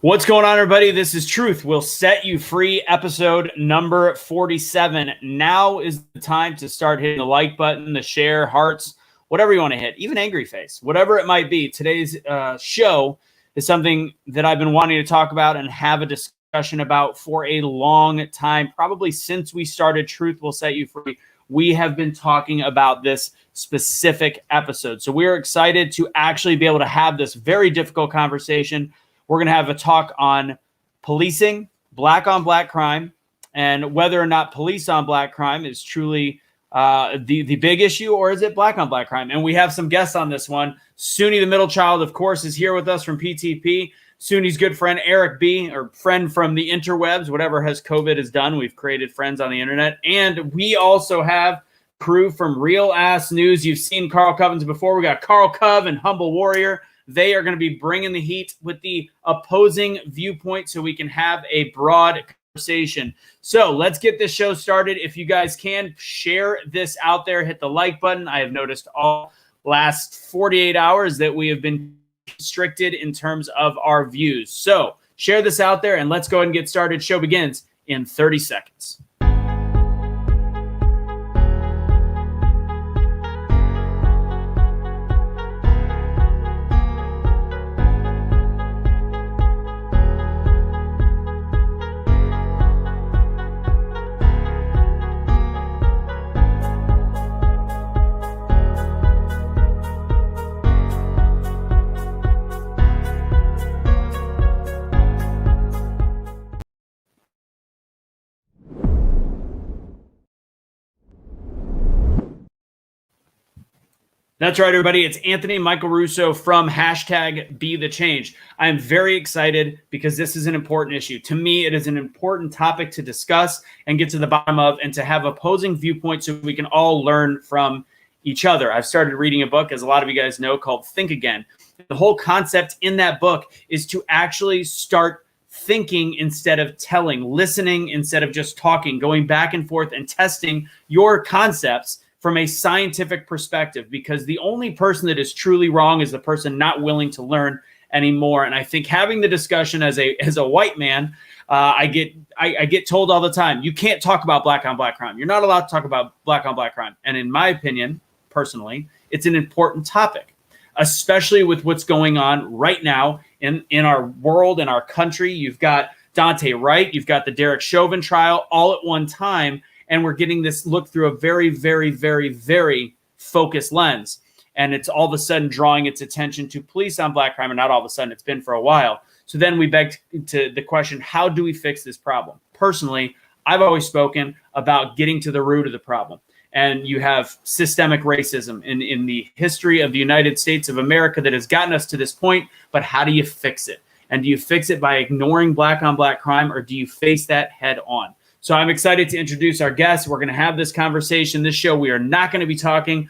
What's going on, everybody? This is Truth Will Set You Free, episode number 47. Now is the time to start hitting the like button, the share, hearts, whatever you want to hit, even angry face, whatever it might be. Today's show is something that I've been wanting to talk about and have a discussion about for a long time, probably since we started Truth Will Set You Free. We have been talking about this specific episode. So we're excited to actually be able to have this very difficult conversation. We're going to have a talk on policing, black on black crime, and whether or not police on black crime is truly the big issue, or is it black on black crime? And we have some guests on this one. Soonie, the middle child, of course, is here with us from PTP. Soonie's good friend, Eric B., or friend from the interwebs, whatever has COVID has done. We've created friends on the internet. And we also have crew from Real Ass News. You've seen Carl Covington before. We got Carl Cov and Humble Warrior. They are going to be bringing the heat with the opposing viewpoint so we can have a broad conversation. So let's get this show started. If you guys can, share this out there. Hit the like button. I have noticed all last 48 hours that we have been restricted in terms of our views. So share this out there and let's go ahead and get started. Show begins in 30 seconds. That's right, everybody. It's Anthony Michael Russo from hashtag BetheChange. I'm very excited because this is an important issue. To me, it is an important topic to discuss and get to the bottom of and to have opposing viewpoints so we can all learn from each other. I've started reading a book, as a lot of you guys know, called Think Again. The whole concept in that book is to actually start thinking instead of telling, listening instead of just talking, going back and forth and testing your concepts from a scientific perspective, because the only person that is truly wrong is the person not willing to learn anymore. And I think having the discussion as a white man, I get told all the time, you can't talk about black on black crime. You're not allowed to talk about black on black crime. And in my opinion, personally, it's an important topic, especially with what's going on right now in our world, in our country. You've got Dante Wright, you've got the Derek Chauvin trial all at one time. And we're getting this look through a very, very, very, very focused lens. And it's all of a sudden drawing its attention to police on black crime, and not all of a sudden, it's been for a while. So then we beg to the question, how do we fix this problem? Personally, I've always spoken about getting to the root of the problem. And you have systemic racism in the history of the United States of America that has gotten us to this point. But how do you fix it? And do you fix it by ignoring black on black crime, or do you face that head on? So I'm excited to introduce our guests. We're going to have this conversation. This show, we are not going to be talking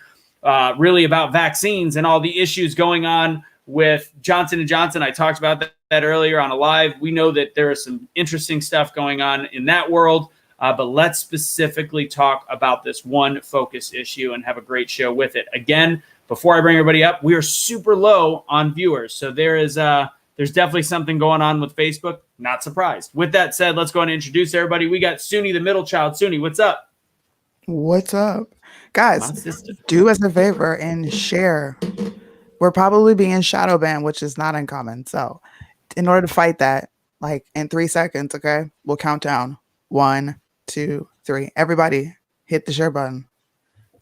really about vaccines and all the issues going on with Johnson & Johnson. I talked about that earlier on a live. We know that there is some interesting stuff going on in that world, but let's specifically talk about this one focus issue and have a great show with it. Again, before I bring everybody up, we are super low on viewers. So there's definitely something going on with Facebook. Not surprised. With that said, let's go ahead and introduce everybody. We got Soonie, the middle child. Soonie, what's up? What's up? Guys, do us a favor and share. We're probably being shadow banned, which is not uncommon. So in order to fight that, like in 3 seconds, okay, we'll count down. 1, 2, 3. Everybody hit the share button.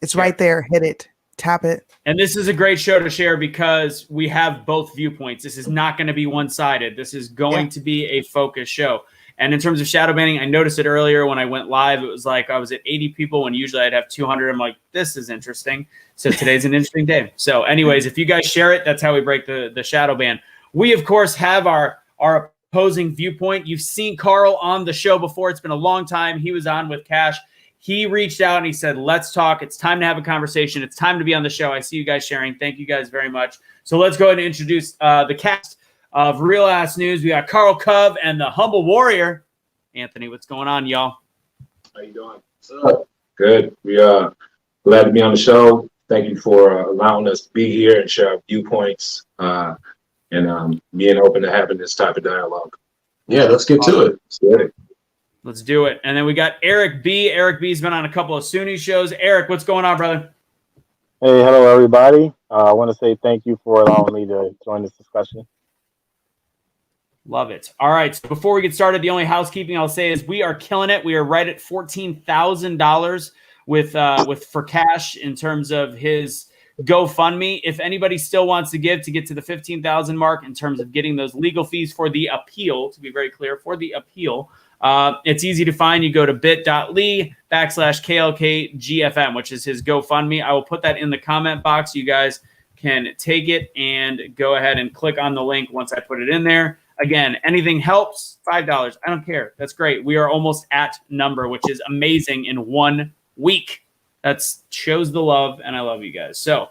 It's right there. Hit it. Tap it. And this is a great show to share because we have both viewpoints. This is not going to be one-sided. This is going to be a focused show. And in terms of shadow banning, I noticed it earlier when I went live. It was like I was at 80 people when usually I'd have 200. I'm like, this is interesting. So today's an interesting day. So anyways, if you guys share it, that's how we break the shadow ban. We, of course, have our opposing viewpoint. You've seen Carl on the show before. It's been a long time. He was on with Cash. He reached out and he said, let's talk. It's time to have a conversation. It's time to be on the show. I see you guys sharing. Thank you guys very much. So let's go ahead and introduce the cast of Real Ass News. We got Carl Cov and the Humble Warrior. Anthony, what's going on, y'all? How you doing? What's up? Good. We are glad to be on the show. Thank you for allowing us to be here and share our viewpoints and being open to having this type of dialogue. Yeah, let's get to it. Let's get it. Let's do it. And then we got Eric B. Eric B's been on a couple of Soonie shows. Eric, what's going on, brother? Hey, hello, everybody. I want to say thank you for allowing me to join this discussion. Love it. All right. So before we get started, the only housekeeping I'll say is we are killing it. We are right at $14,000 with for cash in terms of his GoFundMe. If anybody still wants to give to get to the 15,000 mark in terms of getting those legal fees for the appeal, to be very clear, for the appeal, it's easy to find. You go to bit.ly/KLKGFM, which is his GoFundMe. I will put that in the comment box. You guys can take it and go ahead and click on the link once I put it in there. Again, anything helps. $5. I don't care. That's great. We are almost at number, which is amazing in 1 week. That shows the love, and I love you guys. So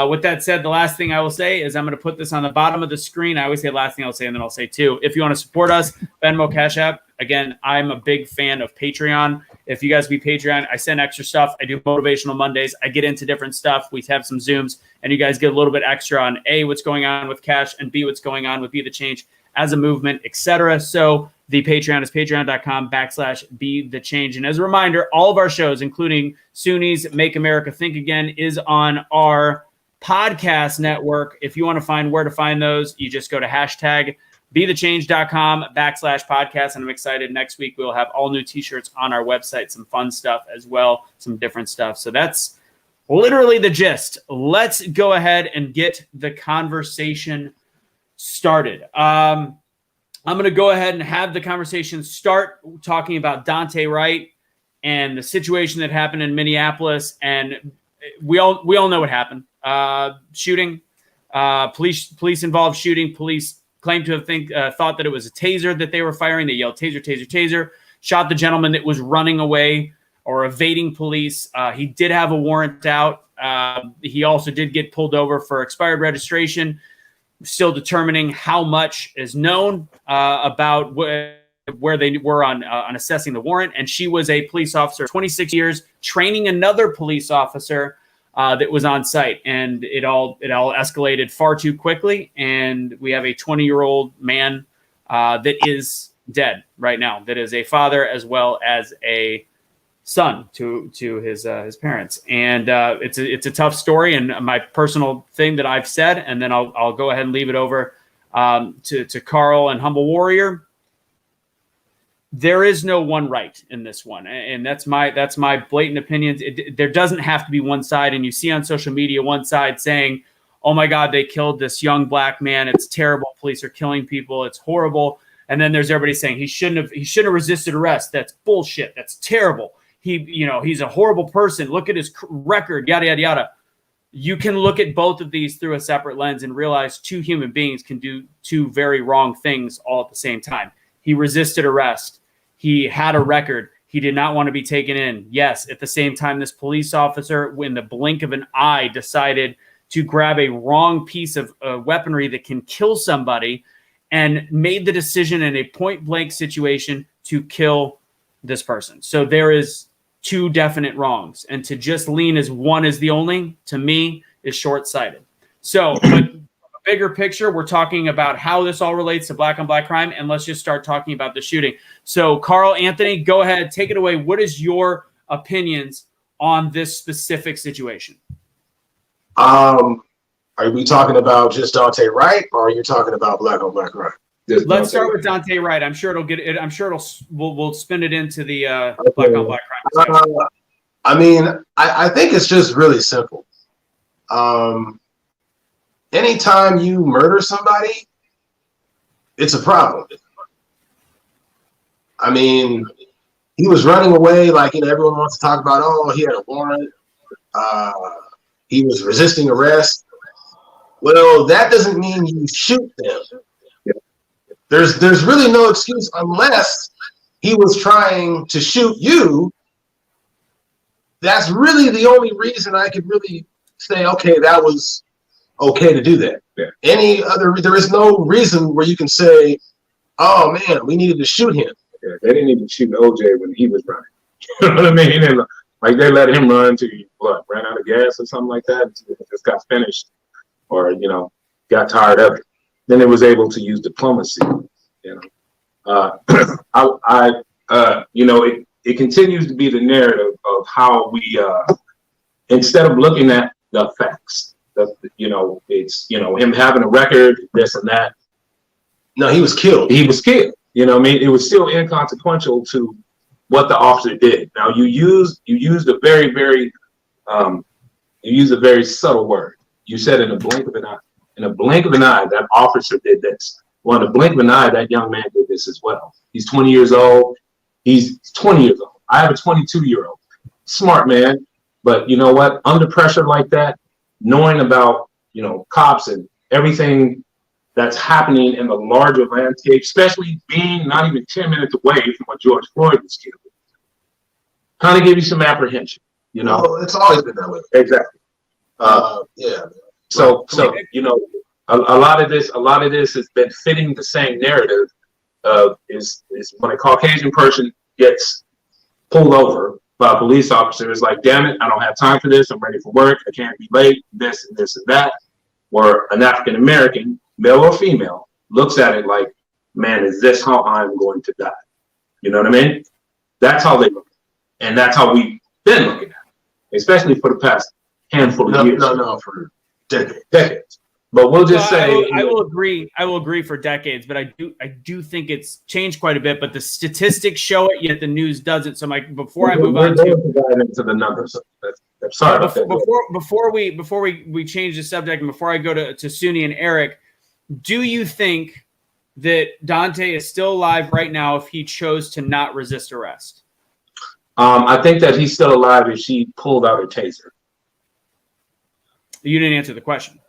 with that said, the last thing I will say is I'm going to put this on the bottom of the screen. I always say the last thing I'll say, and then I'll say two. If you want to support us, Venmo, Cash App. Again, I'm a big fan of Patreon. If you guys be Patreon, I send extra stuff. I do motivational Mondays. I get into different stuff. We have some Zooms, and you guys get a little bit extra on A, what's going on with Cash, and B, what's going on with BetheChange as a movement, etc. So the Patreon is patreon.com/BetheChange. And as a reminder, all of our shows, including Soonies Make America Think Again, is on our podcast network. If you want to find where to find those, you just go to #BetheChange.com/podcast. And I'm excited. Next week, we'll have all new t-shirts on our website, some fun stuff as well, some different stuff. So that's literally the gist. Let's go ahead and get the conversation started. I'm going to go ahead and have the conversation start talking about Dante Wright and the situation that happened in Minneapolis. And we all know what happened. Shooting, police involved shooting. Police claimed to have thought that it was a taser that they were firing. They yelled taser, taser, taser. Shot the gentleman that was running away or evading police. He did have a warrant out. He also did get pulled over for expired registration. Still determining how much is known about where they were on assessing the warrant. And she was a police officer, 26 years, training another police officer that was on site. And it all escalated far too quickly. And we have a 20-year-old man that is dead right now, that is a father as well as a son to his parents. And it's a tough story, and my personal thing that I've said, and then I'll go ahead and leave it over to Carl and Humble Warrior. There is no one right in this one, and that's my blatant opinion. There doesn't have to be one side, and you see on social media one side saying, "Oh my God, they killed this young black man. It's terrible. Police are killing people. It's horrible." And then there's everybody saying he shouldn't have resisted arrest. That's bullshit. That's terrible. He's a horrible person. Look at his record, yada, yada, yada. You can look at both of these through a separate lens and realize two human beings can do two very wrong things all at the same time. He resisted arrest. He had a record. He did not want to be taken in. Yes, at the same time, this police officer, in the blink of an eye, decided to grab a wrong piece of weaponry that can kill somebody and made the decision in a point-blank situation to kill this person. So there is two definite wrongs, and to just lean as one is the only, to me, is short-sighted. So, but bigger picture, we're talking about how this all relates to black on black crime, and let's just start talking about the shooting. So, Carl, Anthony, go ahead, take it away. What is your opinions on this specific situation? Are we talking about just Dante Wright, or are you talking about black on black crime? Let's start with Dante Wright. I'm sure it'll get it. I'm sure we'll spin it into the black on black crime. I mean, I think it's just really simple. Anytime you murder somebody, it's a problem. I mean, he was running away, like, everyone wants to talk about, oh, he had a warrant. He was resisting arrest. Well, that doesn't mean you shoot them. There's really no excuse unless he was trying to shoot you. That's really the only reason I could really say, okay, that was okay to do that. Yeah. There is no reason where you can say, oh man, we needed to shoot him. Yeah, they didn't even shoot OJ when he was running. You know what I mean? And, like, they let him run to ran out of gas or something like that. Just got finished, or got tired of it. Then it was able to use diplomacy. It continues to be the narrative of how we, instead of looking at the facts, it's him having a record, this and that. No, he was killed. He was killed. You know what I mean? It was still inconsequential to what the officer did. Now you used a very, very subtle word. You said in a blink of an eye. In a blink of an eye, that officer did this. Well, in a blink of an eye, that young man did this as well. He's 20 years old. He's 20 years old. I have a 22-year-old. Smart man. But you know what? Under pressure like that, knowing about, cops and everything that's happening in the larger landscape, especially being not even 10 minutes away from what George Floyd was killed, kind of give you some apprehension, Well, it's always been that way. Exactly. Yeah. So a lot of this has been fitting the same narrative is when a Caucasian person gets pulled over by a police officer, it's like, damn it, I don't have time for this. I'm ready for work. I can't be late. This and this and that. Or an African American, male or female, looks at it like, man, is this how I'm going to die? You know what I mean? That's how they look. And that's how we've been looking at it, especially for the past handful of years. No, for decades. But we'll just say I will agree for decades, but I do think it's changed quite a bit. But the statistics show it, yet the news doesn't. So, Mike, before I move on to the numbers, sorry about that. Before we change the subject, and before I go to Soonie and Eric, do you think that Dante is still alive right now if he chose to not resist arrest? I think that he's still alive if she pulled out her taser. You didn't answer the question.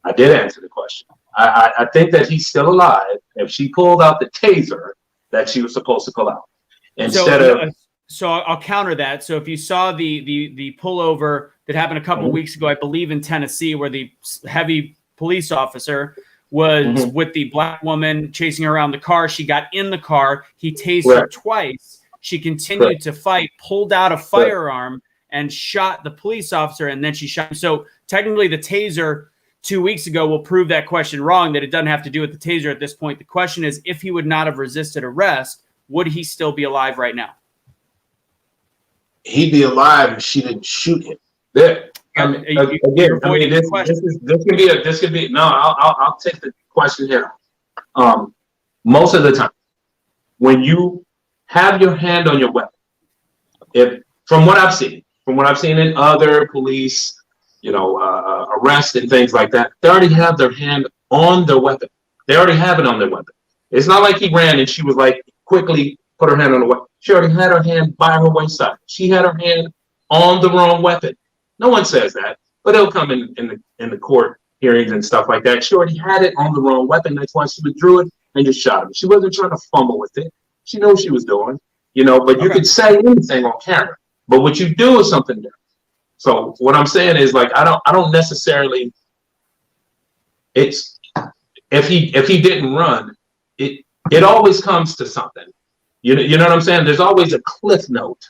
I did answer the question. I think that he's still alive if she pulled out the taser that she was supposed to pull out. So I'll counter that. So if you saw the pullover that happened a couple of weeks ago, I believe in Tennessee, where the heavy police officer was with the black woman chasing her around the car. She got in the car. He tased her twice. She continued to fight, pulled out a firearm, and shot the police officer, and then she shot him. So technically the taser 2 weeks ago will prove that question wrong, that it doesn't have to do with the taser at this point. The question is, if he would not have resisted arrest, would he still be alive right now? He'd be alive if she didn't shoot him. This could be. No, I'll take the question here. Most of the time, when you have your hand on your weapon, from what I've seen in other police, arrests and things like that, they already have their hand on their weapon. They already have it on their weapon. It's not like he ran and she was like, quickly put her hand on the weapon. She already had her hand by her waistline. She had her hand on the wrong weapon. No one says that, but it'll come in the court hearings and stuff like that. She already had it on the wrong weapon. That's why she withdrew it and just shot him. She wasn't trying to fumble with it. She knew what she was doing, but you could say anything on camera, but what you do is something different. So what I'm saying is, like, I don't necessarily, it's, if he didn't run, it always comes to something. You know what I'm saying? There's always a cliff note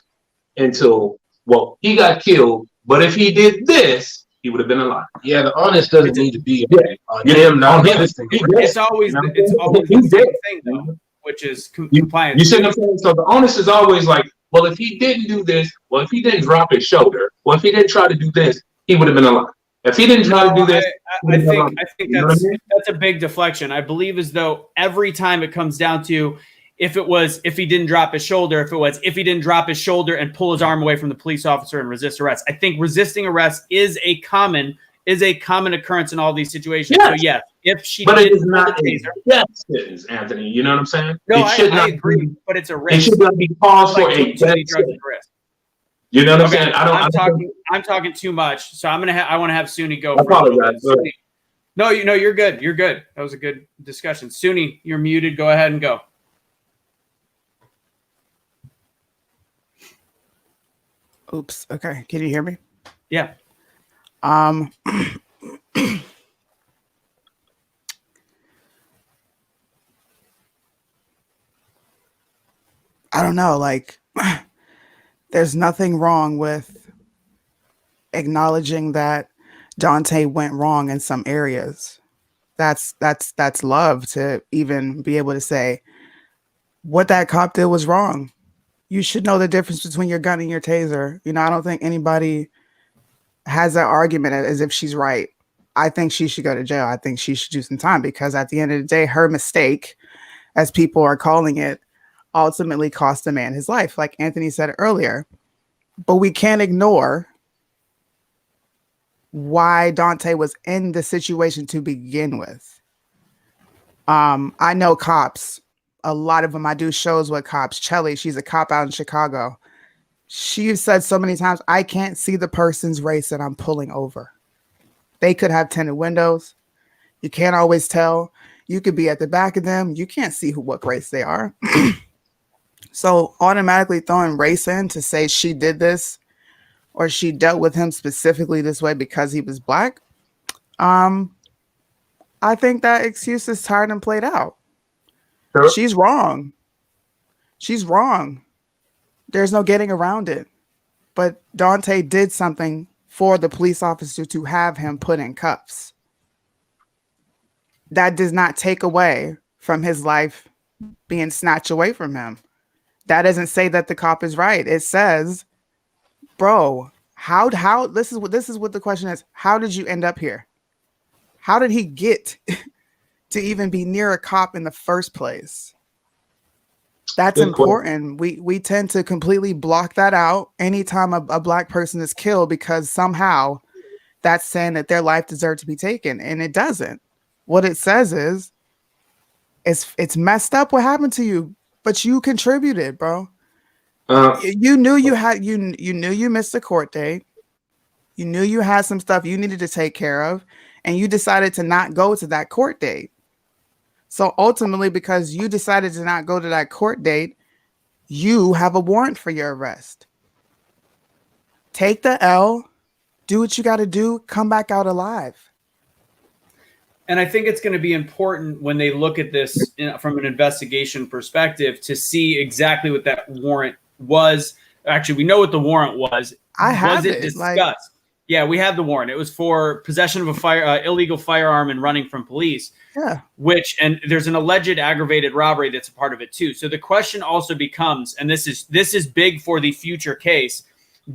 until, well, he got killed, but if he did this, he would have been alive. Yeah, the honest doesn't need to be on him not resisting. It's always the same thing, though, which is compliance. You see what I'm saying? So the honest is always like, well, if he didn't do this, well, if he didn't drop his shoulder, well, if he didn't try to do this, he would have been alive. If he didn't try to do this, I think that's a big deflection. I believe as though every time it comes down to if he didn't drop his shoulder, if he didn't drop his shoulder and pull his arm away from the police officer and resist arrest. I think resisting arrest is a common occurrence in all these situations. Yes. So yes, if she but it is not a death sentence, Anthony. You know what I'm saying? No, I agree, but it's a risk. It should not be paused for a death sentence. You know what I'm saying? I'm talking too much, so I want to have Soonie go. I apologize. No, you're good. You're good. That was a good discussion. Soonie, you're muted. Go ahead and go. Oops. Okay. Can you hear me? Yeah. I don't know. Like, there's nothing wrong with acknowledging that Dante went wrong in some areas. That's love to even be able to say, what that cop did was wrong. You should know the difference between your gun and your taser. You know, I don't think anybody has that argument as if she's right. I think she should go to jail. I think she should do some time because at the end of the day, her mistake, as people are calling it, ultimately cost the man his life, like Anthony said earlier. But we can't ignore why Dante was in the situation to begin with. I know cops, a lot of them. I do shows with cops. Chelly, she's a cop out in Chicago. She said so many times, I can't see the person's race that I'm pulling over. They could have tinted windows. You can't always tell. You could be at the back of them. You can't see what race they are. So automatically throwing race in to say she did this or she dealt with him specifically this way because he was black. I think that excuse is tired and played out. Sure. She's wrong. She's wrong. There's no getting around it. But Dante did something for the police officer to have him put in cuffs. That does not take away from his life being snatched away from him. That doesn't say that the cop is right. It says, bro, how this is what the question is. How did you end up here? How did he get to even be near a cop in the first place? That's Good important. We tend to completely block that out anytime a black person is killed because somehow that's saying that their life deserves to be taken, and it doesn't. What it says is it's messed up what happened to you, but you contributed, bro. You knew you had you knew you missed a court date. You knew you had some stuff you needed to take care of, and you decided to not go to that court date. So ultimately, because you decided to not go to that court date, you have a warrant for your arrest. Take the L, do what you got to do, come back out alive. And I think it's going to be important when they look at this from an investigation perspective to see exactly what that warrant was. Actually, we know what the warrant was. Was it discussed? Yeah, we have the warrant. It was for possession of a illegal firearm and running from police. Yeah. And there's an alleged aggravated robbery that's a part of it too. So the question also becomes, and this is big for the future case,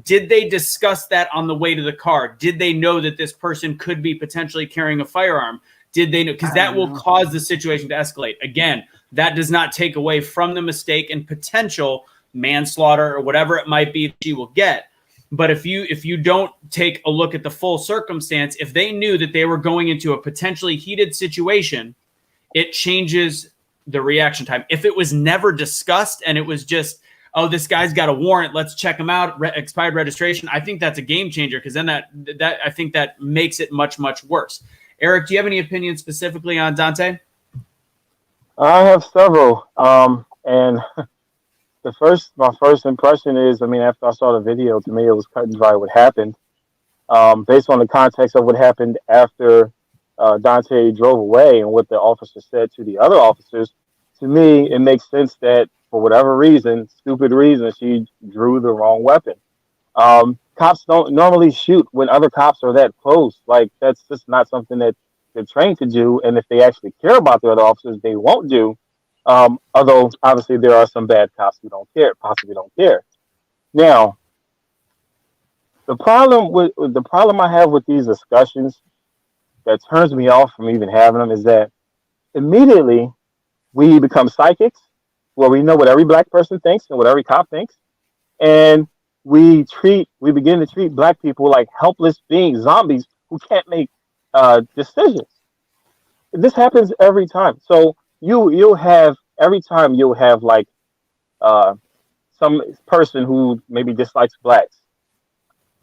did they discuss that on the way to the car? Did they know that this person could be potentially carrying a firearm? Did they know? Because that will cause the situation to escalate. Again, that does not take away from the mistake and potential manslaughter or whatever it might be that you will get. But if you don't take a look at the full circumstance, if they knew that they were going into a potentially heated situation, it changes the reaction time. If it was never discussed and it was just, oh, this guy's got a warrant, let's check him out, expired registration, I think that's a game changer because then that I think that makes it much, much worse. Eric, do you have any opinions specifically on Dante? I have several. And my first impression is, after I saw the video, to me, it was cut and dry what happened. Based on the context of what happened after Dante drove away and what the officer said to the other officers, to me, it makes sense that for whatever reason, stupid reason, she drew the wrong weapon. Cops don't normally shoot when other cops are that close. Like, that's just not something that they're trained to do. And if they actually care about the other officers, they won't do. Although obviously there are some bad cops who possibly don't care. Now, the problem I have with these discussions that turns me off from even having them is that immediately we become psychics, where we know what every black person thinks and what every cop thinks, and we begin to treat black people like helpless beings, zombies who can't make decisions. This happens every time. So you'll have like some person who maybe dislikes blacks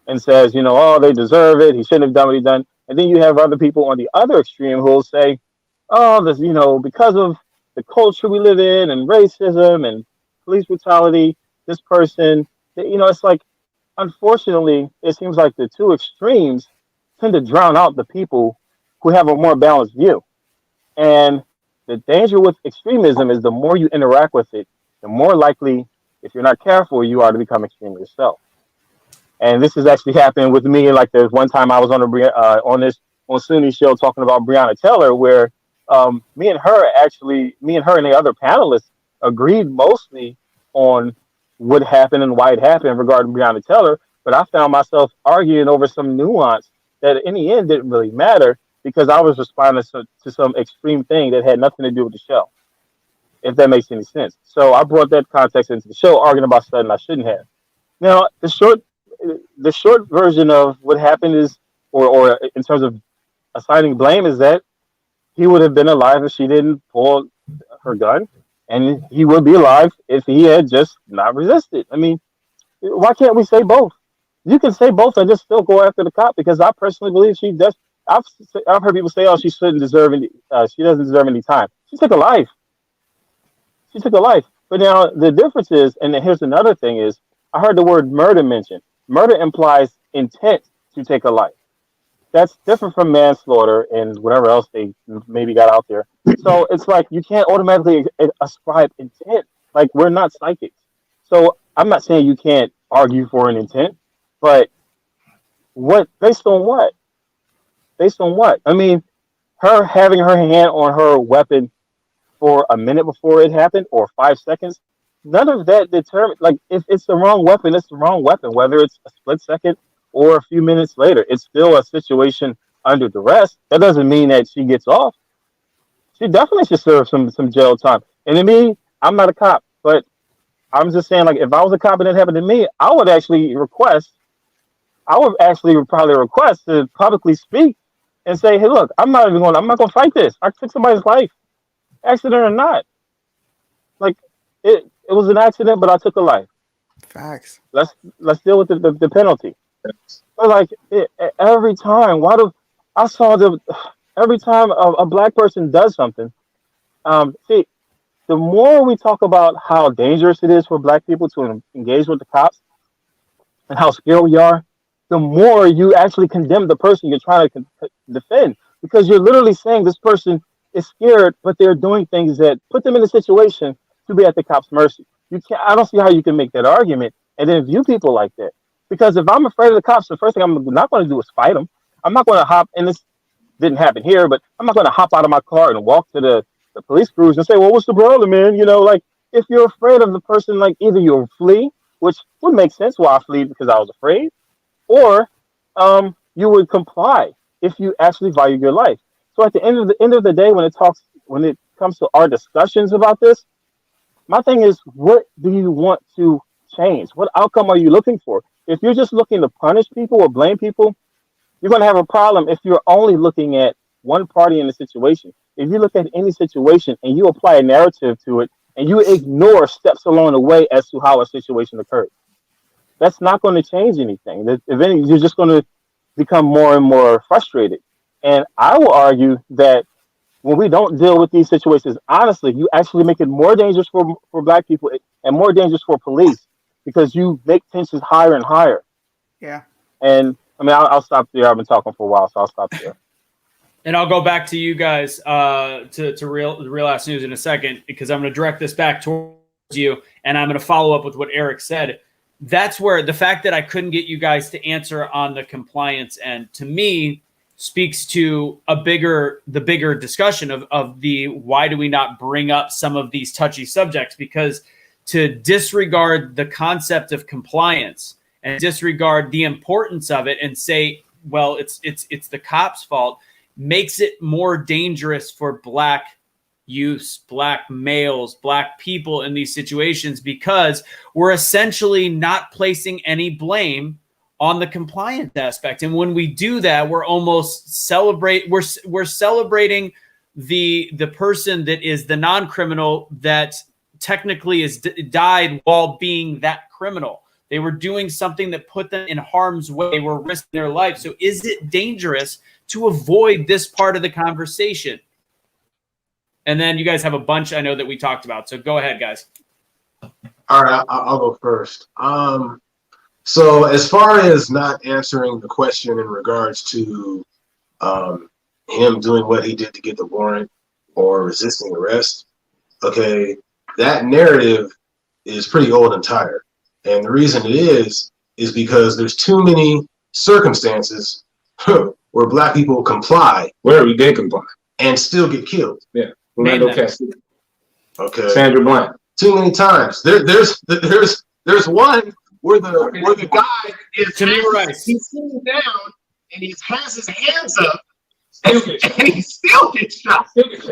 and says, oh, they deserve it, he shouldn't have done what he done. And then you have other people on the other extreme who will say, oh, this, because of the culture we live in and racism and police brutality, this person, it's like, unfortunately, it seems like the two extremes tend to drown out the people who have a more balanced view. And the danger with extremism is the more you interact with it, the more likely, if you're not careful, you are to become extreme yourself. And this has actually happened with me. Like, there's one time I was on Soonie's show talking about Breonna Taylor, where me and her and the other panelists agreed mostly on what happened and why it happened regarding Breonna Taylor, but I found myself arguing over some nuance that in the end didn't really matter because I was responding to some extreme thing that had nothing to do with the show, if that makes any sense. So I brought that context into the show, arguing about something I shouldn't have. Now, the short version of what happened is, or in terms of assigning blame, is that he would have been alive if she didn't pull her gun, and he would be alive if he had just not resisted. I mean, why can't we say both? You can say both and just still go after the cop, because I personally believe she does. I've heard people say, "Oh, she shouldn't deserve any. She doesn't deserve any time." She took a life. She took a life. But now the difference is, and here's another thing is, I heard the word murder mentioned. Murder implies intent to take a life. That's different from manslaughter and whatever else they maybe got out there. So it's like you can't automatically ascribe intent. Like, we're not psychics. So I'm not saying you can't argue for an intent, but what based on what? Based on what? I mean, her having her hand on her weapon for a minute before it happened or 5 seconds, none of that determined. Like, if it's the wrong weapon, it's the wrong weapon. Whether it's a split second or a few minutes later, it's still a situation under duress. That doesn't mean that she gets off. She definitely should serve some jail time. And to me, I'm not a cop, but I'm just saying, like, if I was a cop and it happened to me, I would probably request to publicly speak and say, hey, look, I'm not going to fight this. I took somebody's life, accident or not. Like, it was an accident, but I took a life. Facts. Let's deal with the penalty. But like every time, every time a black person does something, see, the more we talk about how dangerous it is for black people to engage with the cops and how scared we are, the more you actually condemn the person you're trying to defend, because you're literally saying this person is scared, but they're doing things that put them in a situation to be at the cops' mercy. I don't see how you can make that argument and then view people like that. Because if I'm afraid of the cops, the first thing I'm not going to do is fight them. I'm not going to hop, and this didn't happen here, but I'm not going to hop out of my car and walk to the police cruise and say, well, what's the problem, man? You know, like, if you're afraid of the person, like, either you'll flee, which would make sense why I flee because I was afraid, or you would comply if you actually value your life. So at the end of the day, when it comes to our discussions about this, my thing is, what do you want to change? What outcome are you looking for? If you're just looking to punish people or blame people, you're going to have a problem if you're only looking at one party in the situation. If you look at any situation and you apply a narrative to it and you ignore steps along the way as to how a situation occurred, that's not going to change anything. If anything, you're just going to become more and more frustrated. And I will argue that when we don't deal with these situations honestly, you actually make it more dangerous for black people and more dangerous for police, because you make tensions higher and higher. Yeah. And I mean, I'll stop there. I've been talking for a while, so I'll stop there. And I'll go back to you guys to Real Ass News in a second, because I'm going to direct this back towards you, and I'm going to follow up with what Eric said. That's where the fact that I couldn't get you guys to answer on the compliance end, to me, speaks to the bigger discussion of the why do we not bring up some of these touchy subjects, because to disregard the concept of compliance and disregard the importance of it and say, well, it's the cops' fault, makes it more dangerous for black youths, black males, black people in these situations, because we're essentially not placing any blame on the compliance aspect. And when we do that, we're almost we're celebrating the person that is the non-criminal that technically is died while being that criminal. They were doing something that put them in harm's way. They were risking their life. So is it dangerous to avoid this part of the conversation? And then you guys have a bunch I know that we talked about. So go ahead, guys. All right, I'll go first. So as far as not answering the question in regards to him doing what he did to get the warrant or resisting arrest, okay, that narrative is pretty old and tired. And the reason it is because there's too many circumstances where black people comply. Where we did comply. And still get killed. Yeah. Orlando Cassidy. Okay. Sandra Bland. too many times. There's one where the guy he's sitting down and he has his hands up and he still gets shot.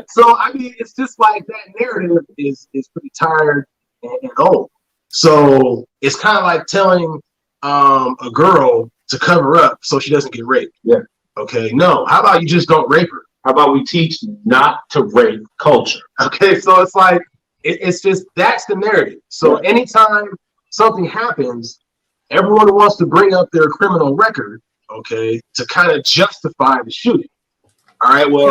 So I mean, it's just like that narrative is pretty tired and old. So it's kind of like telling a girl to cover up so she doesn't get raped. Yeah. Okay. No. How about you just don't rape her? How about we teach not to rape culture? Okay. So it's like it's just that's the narrative. So anytime something happens, everyone wants to bring up their criminal record, okay, to kind of justify the shooting. All right. Well,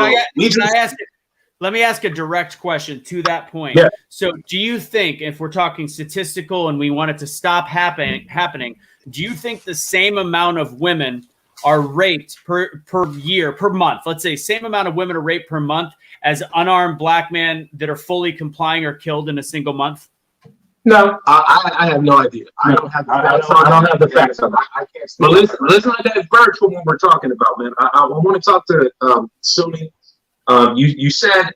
let me ask a direct question to that point. Yeah. So do you think, if we're talking statistical and we want it to stop happening, do you think the same amount of women are raped per year, per month? Let's say same amount of women are raped per month as unarmed black men that are fully complying are killed in a single month? No, I have no idea. I don't have the facts. I can't. But listen to that verse for what we're talking about, man. I want to talk to Soonie. You said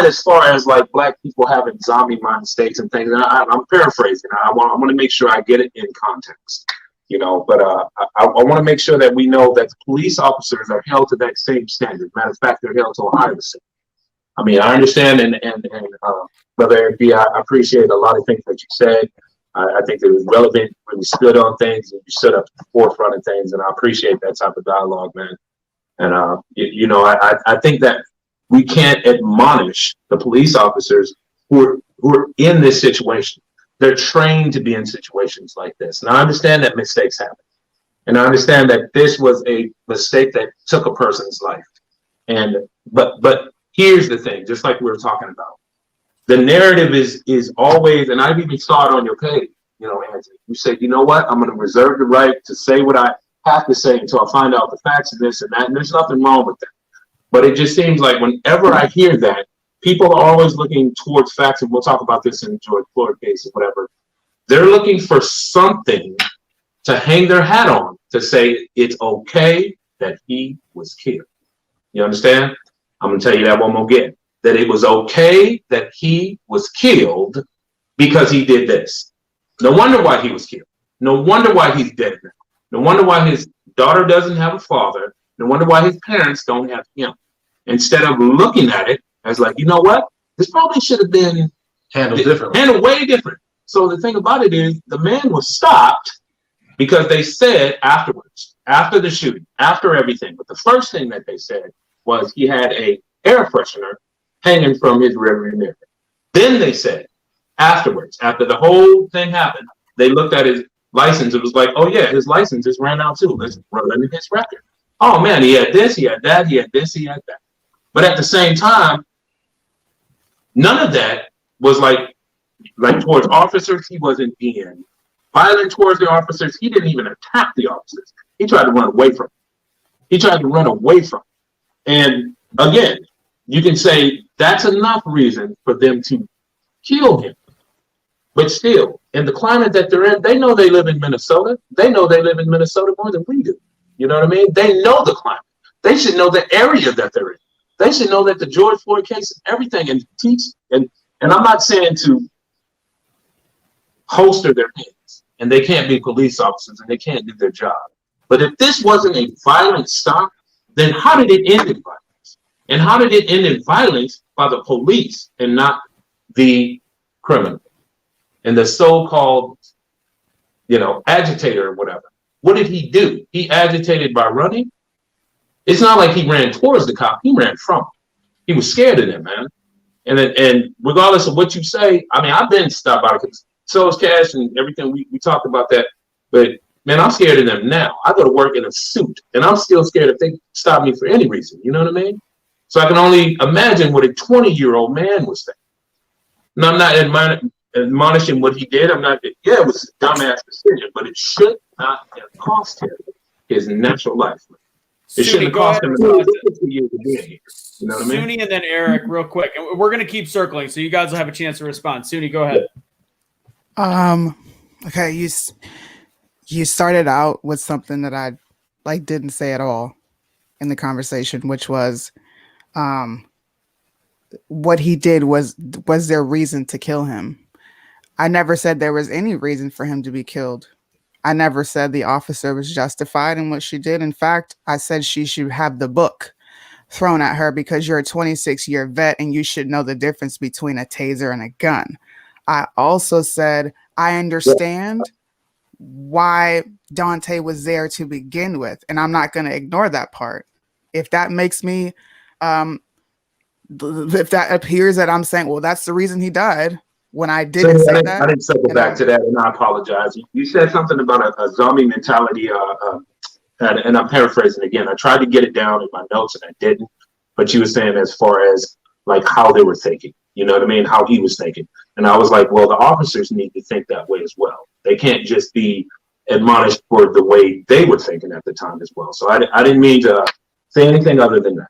as far as like black people having zombie mind states and things, and I'm paraphrasing. I want to make sure I get it in context, you know. But I want to make sure that we know that police officers are held to that same standard. Matter of fact, they're held to a higher standard. I mean, I understand, and Brother Eric B, I appreciate a lot of things that you said. I think it was relevant when you stood on things and you stood up to the forefront of things, and I appreciate that type of dialogue, man. And I think that we can't admonish the police officers who are in this situation. They're trained to be in situations like this. And I understand that mistakes happen. And I understand that this was a mistake that took a person's life. But here's the thing, just like we were talking about. The narrative is always, and I've even saw it on your page, you know, Anthony. You said, you know what, I'm going to reserve the right to say what I have to say until I find out the facts of this and that. And there's nothing wrong with that. But it just seems like whenever I hear that, people are always looking towards facts, and we'll talk about this in the George Floyd case or whatever. They're looking for something to hang their hat on to say it's okay that he was killed. You understand? I'm going to tell you that one more again. That it was okay that he was killed because he did this. No wonder why he was killed. No wonder why he's dead now. No wonder why his daughter doesn't have a father. No wonder why his parents don't have him. Instead of looking at it as like, you know what? This probably should have been handled differently. Handled way different. So the thing about it is the man was stopped because they said afterwards, after the shooting, after everything. But the first thing that they said was he had a air freshener hanging from his rearview mirror. Then they said afterwards, after the whole thing happened, they looked at his license. It was like, oh yeah, his license just ran out too. Let's run into his record. Oh man, he had this, he had that, he had this, he had that. But at the same time, none of that was like towards officers. He wasn't being violent towards the officers. He didn't even attack the officers. He tried to run away from them. And again, you can say that's enough reason for them to kill him. But still, in the climate that they're in, they know they live in Minnesota. They know they live in Minnesota more than we do. You know what I mean? They know the climate. They should know the area that they're in. They should know that the George Floyd case is everything and teach. And I'm not saying to holster their hands, and they can't be police officers and they can't do their job. But if this wasn't a violent stop, then how did it end in violence? And how did it end in violence by the police and not the criminal and the so-called, agitator or whatever? What did he do? He agitated by running. It's not like he ran towards the cop. He ran from him. He was scared of them, man. And regardless of what you say, I mean, I've been stopped by the so is Cash and everything. We talked about that. But man, I'm scared of them now. I go to work in a suit, and I'm still scared if they stop me for any reason. You know what I mean? So I can only imagine what a 20-year-old man was thinking. And I'm not admonishing what he did. I'm not. Yeah, it was a dumbass decision, but it should not have cost him his natural life. It shouldn't have cost him a year to be here. You know what I mean? Soonie and then Eric, real quick, and we're going to keep circling, so you guys will have a chance to respond. Soonie, go ahead. Okay, you started out with something that I didn't say at all in the conversation, which was what he did was there reason to kill him? I never said there was any reason for him to be killed. I never said the officer was justified in what she did. In fact, I said she should have the book thrown at her because you're a 26-year vet and you should know the difference between a taser and a gun. I also said I understand why Dante was there to begin with, and I'm not going to ignore that part. If that makes me, if that appears that I'm saying, well, that's the reason he died, when I didn't say that. I didn't circle back to that, and I apologize. You said something about a zombie mentality, and I'm paraphrasing again. I tried to get it down in my notes, and I didn't. But you were saying as far as like how they were thinking, you know what I mean? How he was thinking. And I was like, well, the officers need to think that way as well. They can't just be admonished for the way they were thinking at the time as well. So I didn't mean to say anything other than that.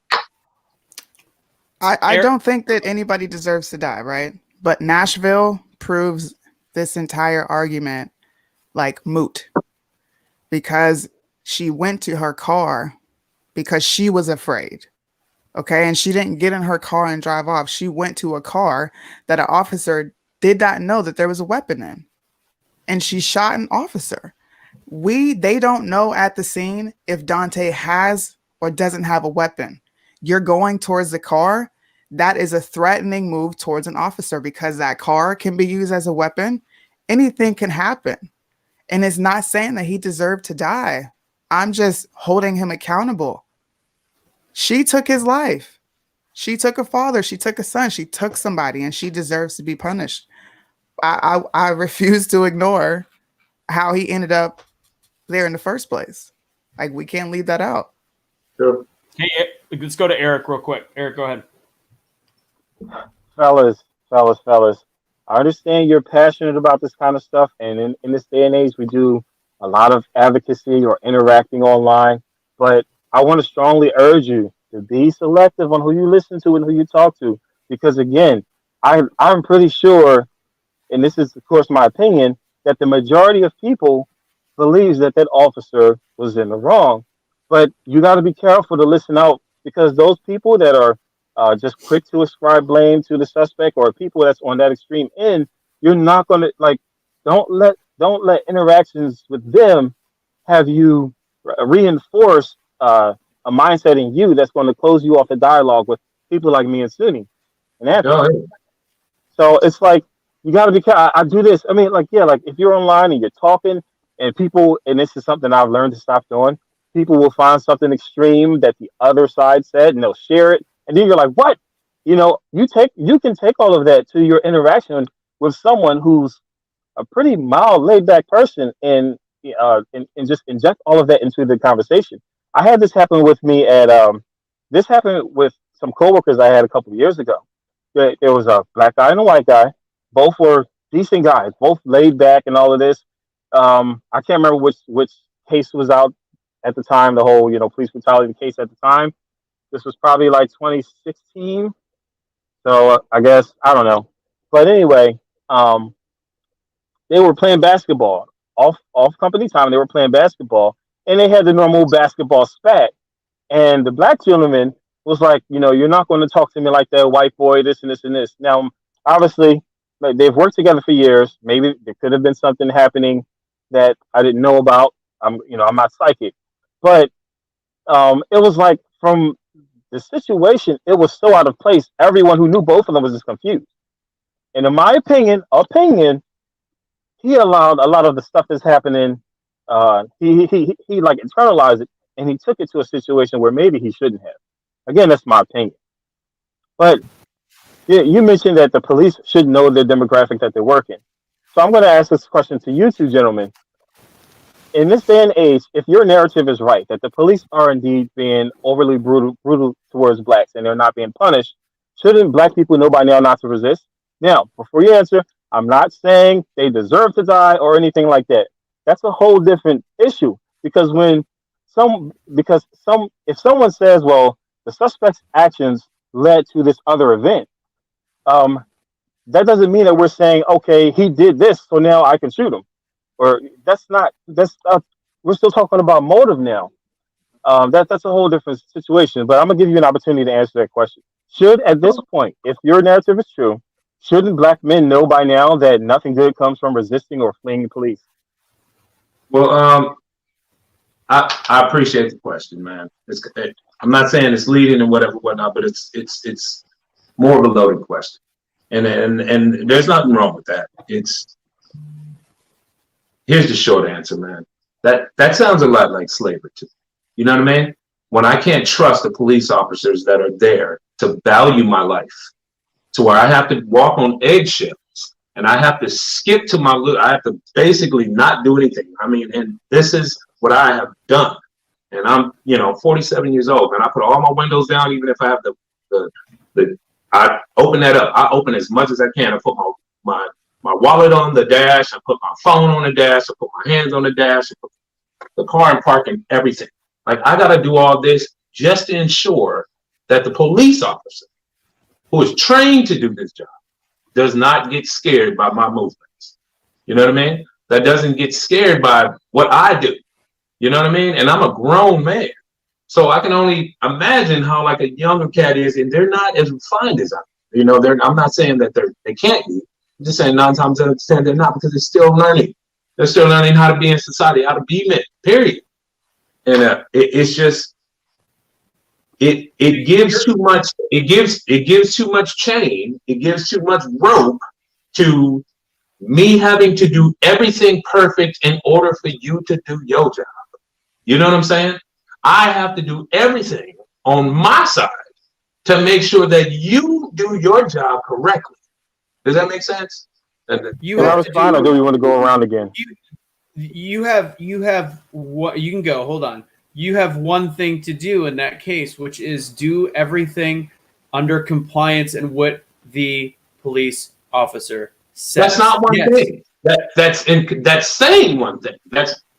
I don't think that anybody deserves to die, right? But Nashville proves this entire argument like moot because she went to her car because she was afraid. Okay. And she didn't get in her car and drive off. She went to a car that an officer did not know that there was a weapon in. And she shot an officer. They don't know at the scene if Dante has or doesn't have a weapon. You're going towards the car. That is a threatening move towards an officer because that car can be used as a weapon. Anything can happen. And it's not saying that he deserved to die. I'm just holding him accountable. She took his life. She took a father. She took a son. She took somebody and she deserves to be punished. I refuse to ignore how he ended up there in the first place. Like, we can't leave that out. Sure. Hey, let's go to Eric real quick. Eric, go ahead. Fellas, I understand you're passionate about this kind of stuff, and in this day and age, we do a lot of advocacy or interacting online, but I want to strongly urge you to be selective on who you listen to and who you talk to, because again, I'm pretty sure, and this is of course my opinion, that the majority of people believes that officer was in the wrong, but you got to be careful to listen out because those people that are just quick to ascribe blame to the suspect or people that's on that extreme end, you're not going to don't let interactions with them have you reinforce a mindset in you that's going to close you off the dialogue with people like me and Soonie and Anthony. So it's like you got to be careful. I do this. I mean, like if you're online and you're talking and people, and this is something I've learned to stop doing, people will find something extreme that the other side said and they'll share it. And then you're like, what? You know, you can take all of that to your interaction with someone who's a pretty mild, laid back person and just inject all of that into the conversation. I had this happen with me this happened with some coworkers I had a couple of years ago. There was a black guy and a white guy. Both were decent guys, both laid back and all of this. I can't remember which case was out at the time, the whole, police brutality case at the time. This was probably like 2016. So I guess, I don't know. But anyway, they were playing basketball off company time. They were playing basketball and they had the normal basketball spat. And the black gentleman was like, you're not going to talk to me like that, white boy, this and this and this. Now, obviously, they've worked together for years. Maybe there could have been something happening that I didn't know about. I'm not psychic. But it was like from the situation, it was so out of place. Everyone who knew both of them was just confused. And in my opinion, he allowed a lot of the stuff that's happening. He like internalized it, and he took it to a situation where maybe he shouldn't have. Again, that's my opinion. But yeah, you mentioned that the police should know the demographic that they're working. So I'm going to ask this question to you two gentlemen. In this day and age, if your narrative is right, that the police are indeed being overly brutal towards blacks and they're not being punished, shouldn't black people know by now not to resist? Now, before you answer, I'm not saying they deserve to die or anything like that. That's a whole different issue because if someone says, well, the suspect's actions led to this other event, that doesn't mean that we're saying, okay, he did this, so now I can shoot him. Or we're still talking about motive now. That's a whole different situation. But I'm gonna give you an opportunity to answer that question. Should, at this point, if your narrative is true, shouldn't black men know by now that nothing good comes from resisting or fleeing police? Well, I appreciate the question, man. I'm not saying it's leading and whatnot, but it's more of a loaded question, and there's nothing wrong with that. Here's the short answer, man. That sounds a lot like slavery to me. You know what I mean? When I can't trust the police officers that are there to value my life, to where I have to walk on eggshells and I have to skip to I have to basically not do anything. I mean, and this is what I have done. And I'm, 47 years old, and I put all my windows down, even if I have I open that up. I open as much as I can. I put my wallet on the dash. I put my phone on the dash. I put my hands on the dash. I put the car in park and everything. Like, I got to do all this just to ensure that the police officer who is trained to do this job does not get scared by my movements. You know what I mean? That doesn't get scared by what I do. You know what I mean? And I'm a grown man. So I can only imagine how like a younger cat is, and they're not as refined as I am. I'm not saying that they can't be. I'm just saying 9 times out of 10 they're not, because they're still learning. They're still learning how to be in society, how to be men, period. And it's just it gives too much. It gives too much chain. It gives too much rope to me having to do everything perfect in order for you to do your job. You know what I'm saying? I have to do everything on my side to make sure that you do your job correctly. Does that make sense? You have to or do we want to go around again? You have what you can go. Hold on. You have one thing to do in that case, which is do everything under compliance and what the police officer says. That's not one thing. That's saying one thing.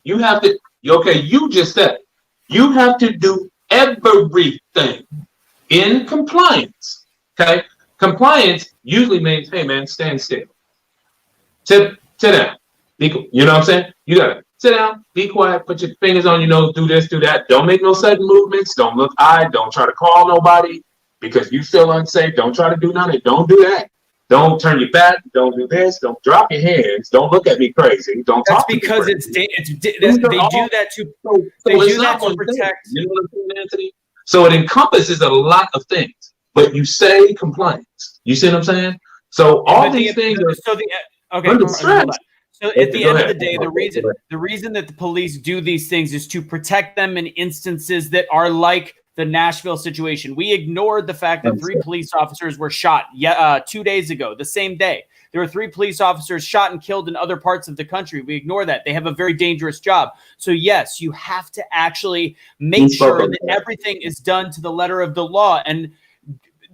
You have to. Okay, you just said it. You have to do everything in compliance. Okay, compliance usually means, hey man, stand still. Sit down. You know what I'm saying? You gotta sit down, be quiet, put your fingers on your nose, do this, do that. Don't make no sudden movements. Don't look eyed. Don't try to call nobody because you feel unsafe. Don't try to do none of it. Don't do that. Don't turn your back. Don't do this. Don't drop your hands. Don't look at me crazy. Don't talk to me crazy. They do that to protect. You know what I'm saying, Anthony? So it encompasses a lot of things, but you say compliance. You see what I'm saying? So all these things are under stress. So at the end of the day, the reason that the police do these things is to protect them in instances that are like the Nashville situation. We ignored the fact that 3 police officers were shot 2 days ago, the same day. There were 3 police officers shot and killed in other parts of the country. We ignore that. They have a very dangerous job. So yes, you have to actually make sure that everything is done to the letter of the law. And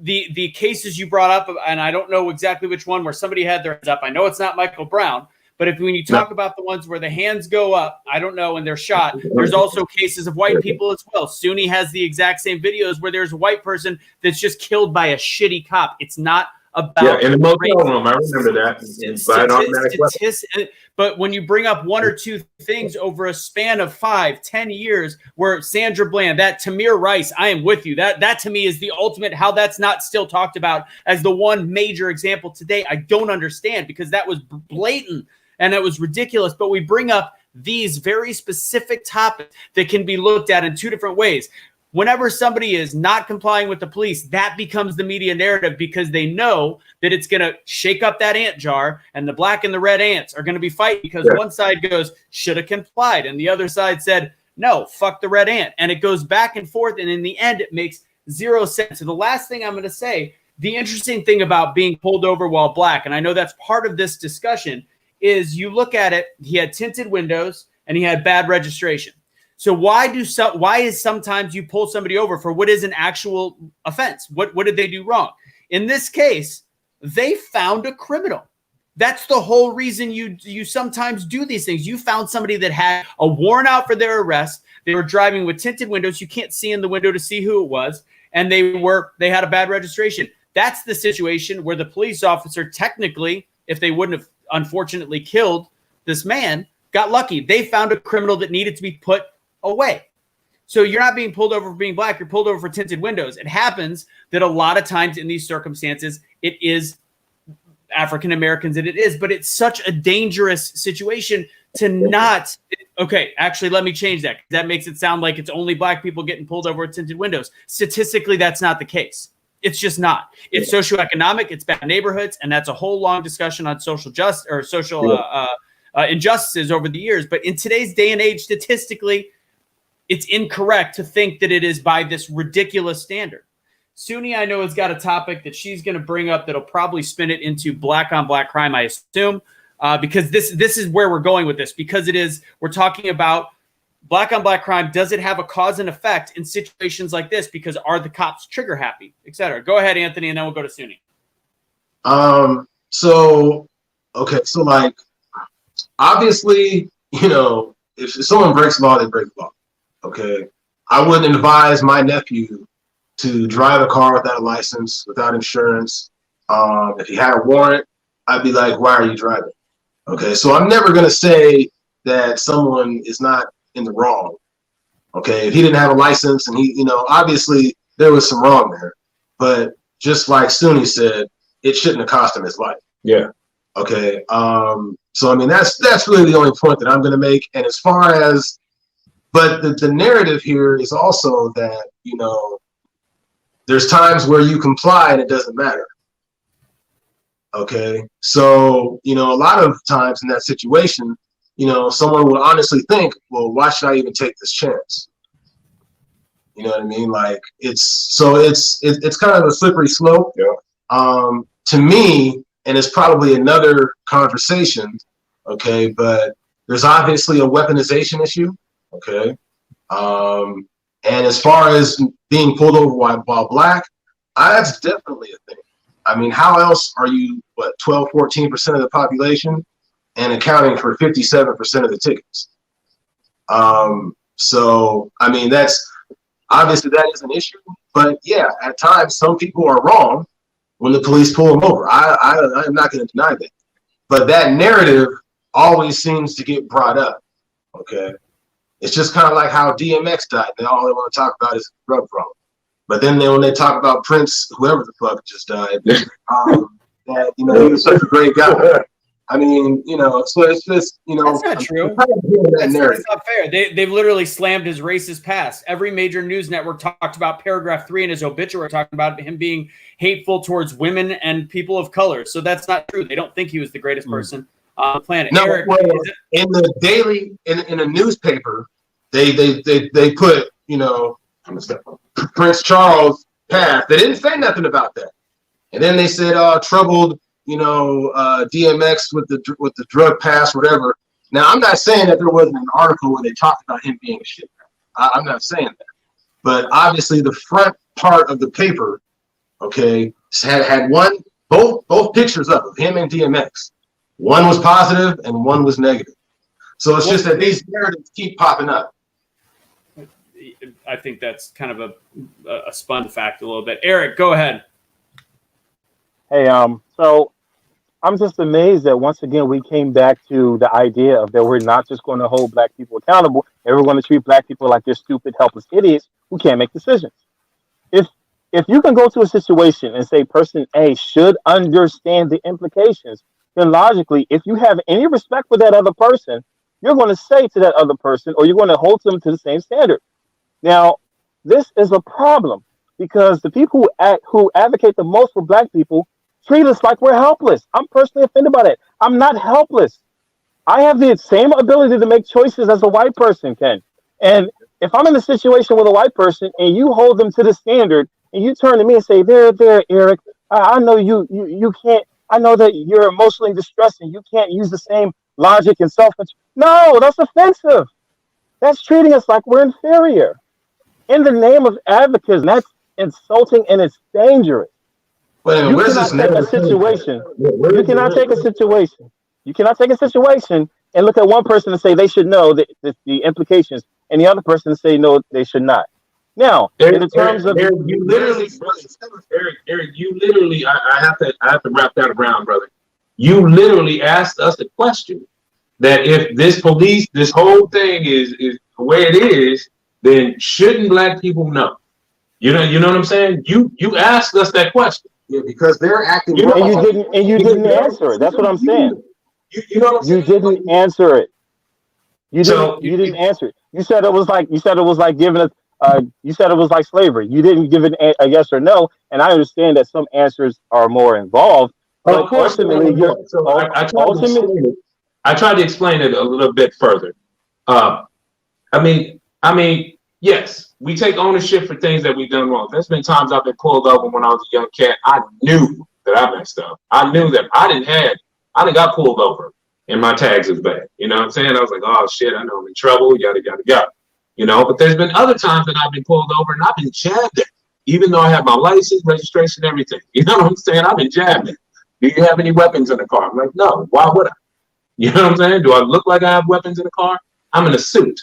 the cases you brought up, and I don't know exactly which one where somebody had their hands up. I know it's not Michael Brown. But when you talk about the ones where the hands go up, I don't know, and they're shot, there's also cases of white people as well. Soonie has the exact same videos where there's a white person that's just killed by a shitty cop. It's not about in the motel room. I remember that. But when you bring up 1 or 2 things over a span of 5-10 years, where Sandra Bland, that Tamir Rice, I am with you. That to me is the ultimate. How that's not still talked about as the one major example today, I don't understand, because that was blatant. And it was ridiculous, but we bring up these very specific topics that can be looked at in 2 different ways. Whenever somebody is not complying with the police, that becomes the media narrative, because they know that it's going to shake up that ant jar, and the black and the red ants are going to be fighting, because one side goes, should have complied, and the other side said, no, fuck the red ant. And it goes back and forth, and in the end, it makes 0 sense. So the last thing I'm going to say, the interesting thing about being pulled over while black, and I know that's part of this discussion, is you look at it, he had tinted windows and he had bad registration. So why is sometimes you pull somebody over for what is an actual offense? What did they do wrong? In this case, they found a criminal. That's the whole reason you sometimes do these things. You found somebody that had a warrant out for their arrest. They were driving with tinted windows. You can't see in the window to see who it was. And they had a bad registration. That's the situation where the police officer, technically, if they wouldn't have unfortunately killed this man, got lucky. They found a criminal that needed to be put away. So you're not being pulled over for being black. You're pulled over for tinted windows. It happens that a lot of times in these circumstances, it is African Americans than it is, but it's such a dangerous situation to not. Okay, actually, let me change that. That makes it sound like it's only black people getting pulled over with tinted windows. Statistically, that's not the case. It's just not. It's socioeconomic. It's bad neighborhoods, and that's a whole long discussion on social justice or social injustices over the years. But in today's day and age, statistically, it's incorrect to think that it is by this ridiculous standard. Soonie, I know, has got a topic that she's going to bring up that'll probably spin it into black on black crime, I assume, because this is where we're going with this, because we're talking about black on black crime. Does it have a cause and effect in situations like this? Because are the cops trigger happy, et cetera? Go ahead, Anthony, and then we'll go to Soonie. So like, obviously, if someone breaks the law, they break the law. Okay. I wouldn't advise my nephew to drive a car without a license, without insurance. If he had a warrant, I'd be like, why are you driving? Okay. So I'm never going to say that someone is not in the wrong. Okay. If he didn't have a license and he, obviously there was some wrong there, but just like Soonie said, it shouldn't have cost him his life. Yeah. Okay. So, I mean, that's really the only point that I'm going to make. And as far as, but the narrative here is also that, there's times where you comply and it doesn't matter. Okay. So, a lot of times in that situation, someone will honestly think, well, why should I even take this chance? You know what I mean? Like it's kind of a slippery slope. Yeah. To me, and it's probably another conversation. Okay. But there's obviously a weaponization issue. Okay. And as far as being pulled over while black, that's definitely a thing. I mean, how else are you, 12, 14% of the population and accounting for 57% of the tickets? So, I mean, that's obviously that is an issue, but yeah, at times some people are wrong when the police pull them over. I'm not going to deny that, but that narrative always seems to get brought up. Okay. It's just kind of like how DMX died. All they want to talk about is drug problem. But then when they talk about Prince, whoever the fuck just died, that, he was such a great guy. I mean, so it's just, That's not true. That's not fair. They've literally slammed his racist past. Every major news network talked about paragraph 3 in his obituary, talking about him being hateful towards women and people of color. So that's not true. They don't think he was the greatest person on the planet. No, Eric, in the daily, in a newspaper, they put, Prince Charles passed. They didn't say nothing about that. And then they said, troubled, DMX with the drug pass, whatever. Now, I'm not saying that there wasn't an article where they talked about him being a shit. I'm not saying that. But obviously the front part of the paper, okay, had both pictures up of him and DMX. One was positive and one was negative. So it's just that these narratives keep popping up. I think that's kind of a spun fact a little bit. Eric, go ahead. Hey, so I'm just amazed that once again we came back to the idea of that we're not just going to hold black people accountable, and we're going to treat black people like they're stupid, helpless idiots who can't make decisions. If you can go to a situation and say person A should understand the implications, then logically, if you have any respect for that other person, you're going to say to that other person, or you're going to hold them to the same standard. Now, this is a problem because the people who advocate the most for black people treat us like we're helpless. I'm personally offended by that. I'm not helpless. I have the same ability to make choices as a white person can. And if I'm in a situation with a white person and you hold them to the standard and you turn to me and say, there, Eric, I know you can't. I know that you're emotionally distressed and you can't use the same logic and self-control. No, that's offensive. That's treating us like we're inferior. In the name of advocacy, that's insulting and it's dangerous. Well, you cannot take a situation. You cannot take a situation. You cannot take a situation and look at one person and say they should know the implications, and the other person and say no, they should not. Now, Eric, in terms of Eric, you literally, I have to wrap that around, brother. You literally asked us a question that if this whole thing is the way it is, then shouldn't black people know? You know what I'm saying? You asked us that question. Yeah, because they're acting. And you didn't answer it. That's what I'm saying. You know what I'm saying? You didn't answer it. You didn't answer it. You said it was like giving us. You said it was like slavery. You didn't give it a yes or no. And I understand that some answers are more involved. But ultimately, I tried to explain it a little bit further. I mean, yes, we take ownership for things that we've done wrong. There's been times I've been pulled over when I was a young cat. I knew that I messed up. I knew that I didn't got pulled over and my tags was bad. You know what I'm saying? I was like, oh shit, I know I'm in trouble, yada, yada, yada. You know, but there's been other times that I've been pulled over and I've been jabbed at, even though I have my license, registration, everything. You know what I'm saying? I've been jabbed at. Do you have any weapons in the car? I'm like, no, why would I? You know what I'm saying? Do I look like I have weapons in the car? I'm in a suit.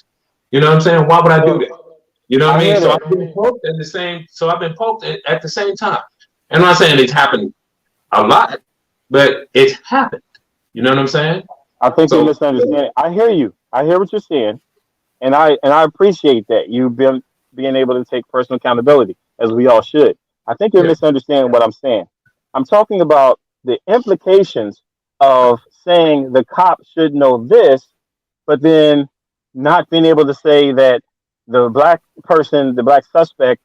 You know what I'm saying? Why would I do that? You know what I mean? So I've been poked at the same time. And I'm not saying it's happened a lot, but it's happened. You know what I'm saying? I think you misunderstand. I hear you. I hear what you're saying. And I appreciate that you've been being able to take personal accountability, as we all should. I think you're misunderstanding what I'm saying. I'm talking about the implications of saying the cop should know this, but then not being able to say that the black person, the black suspect,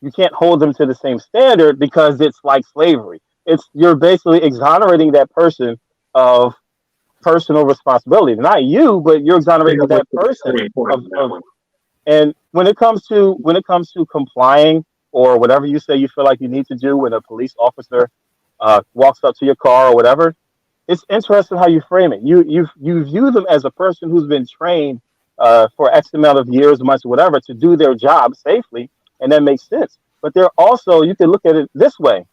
you can't hold them to the same standard because it's like slavery. You're basically exonerating that person of personal responsibility. Not you, but you're exonerating that person. And when it comes to complying or whatever you say you feel like you need to do when a police officer walks up to your car or whatever, it's interesting how you frame it. You view them as a person who's been trained for X amount of years, months, whatever, to do their job safely, and that makes sense. But they're also, you can look at it this way.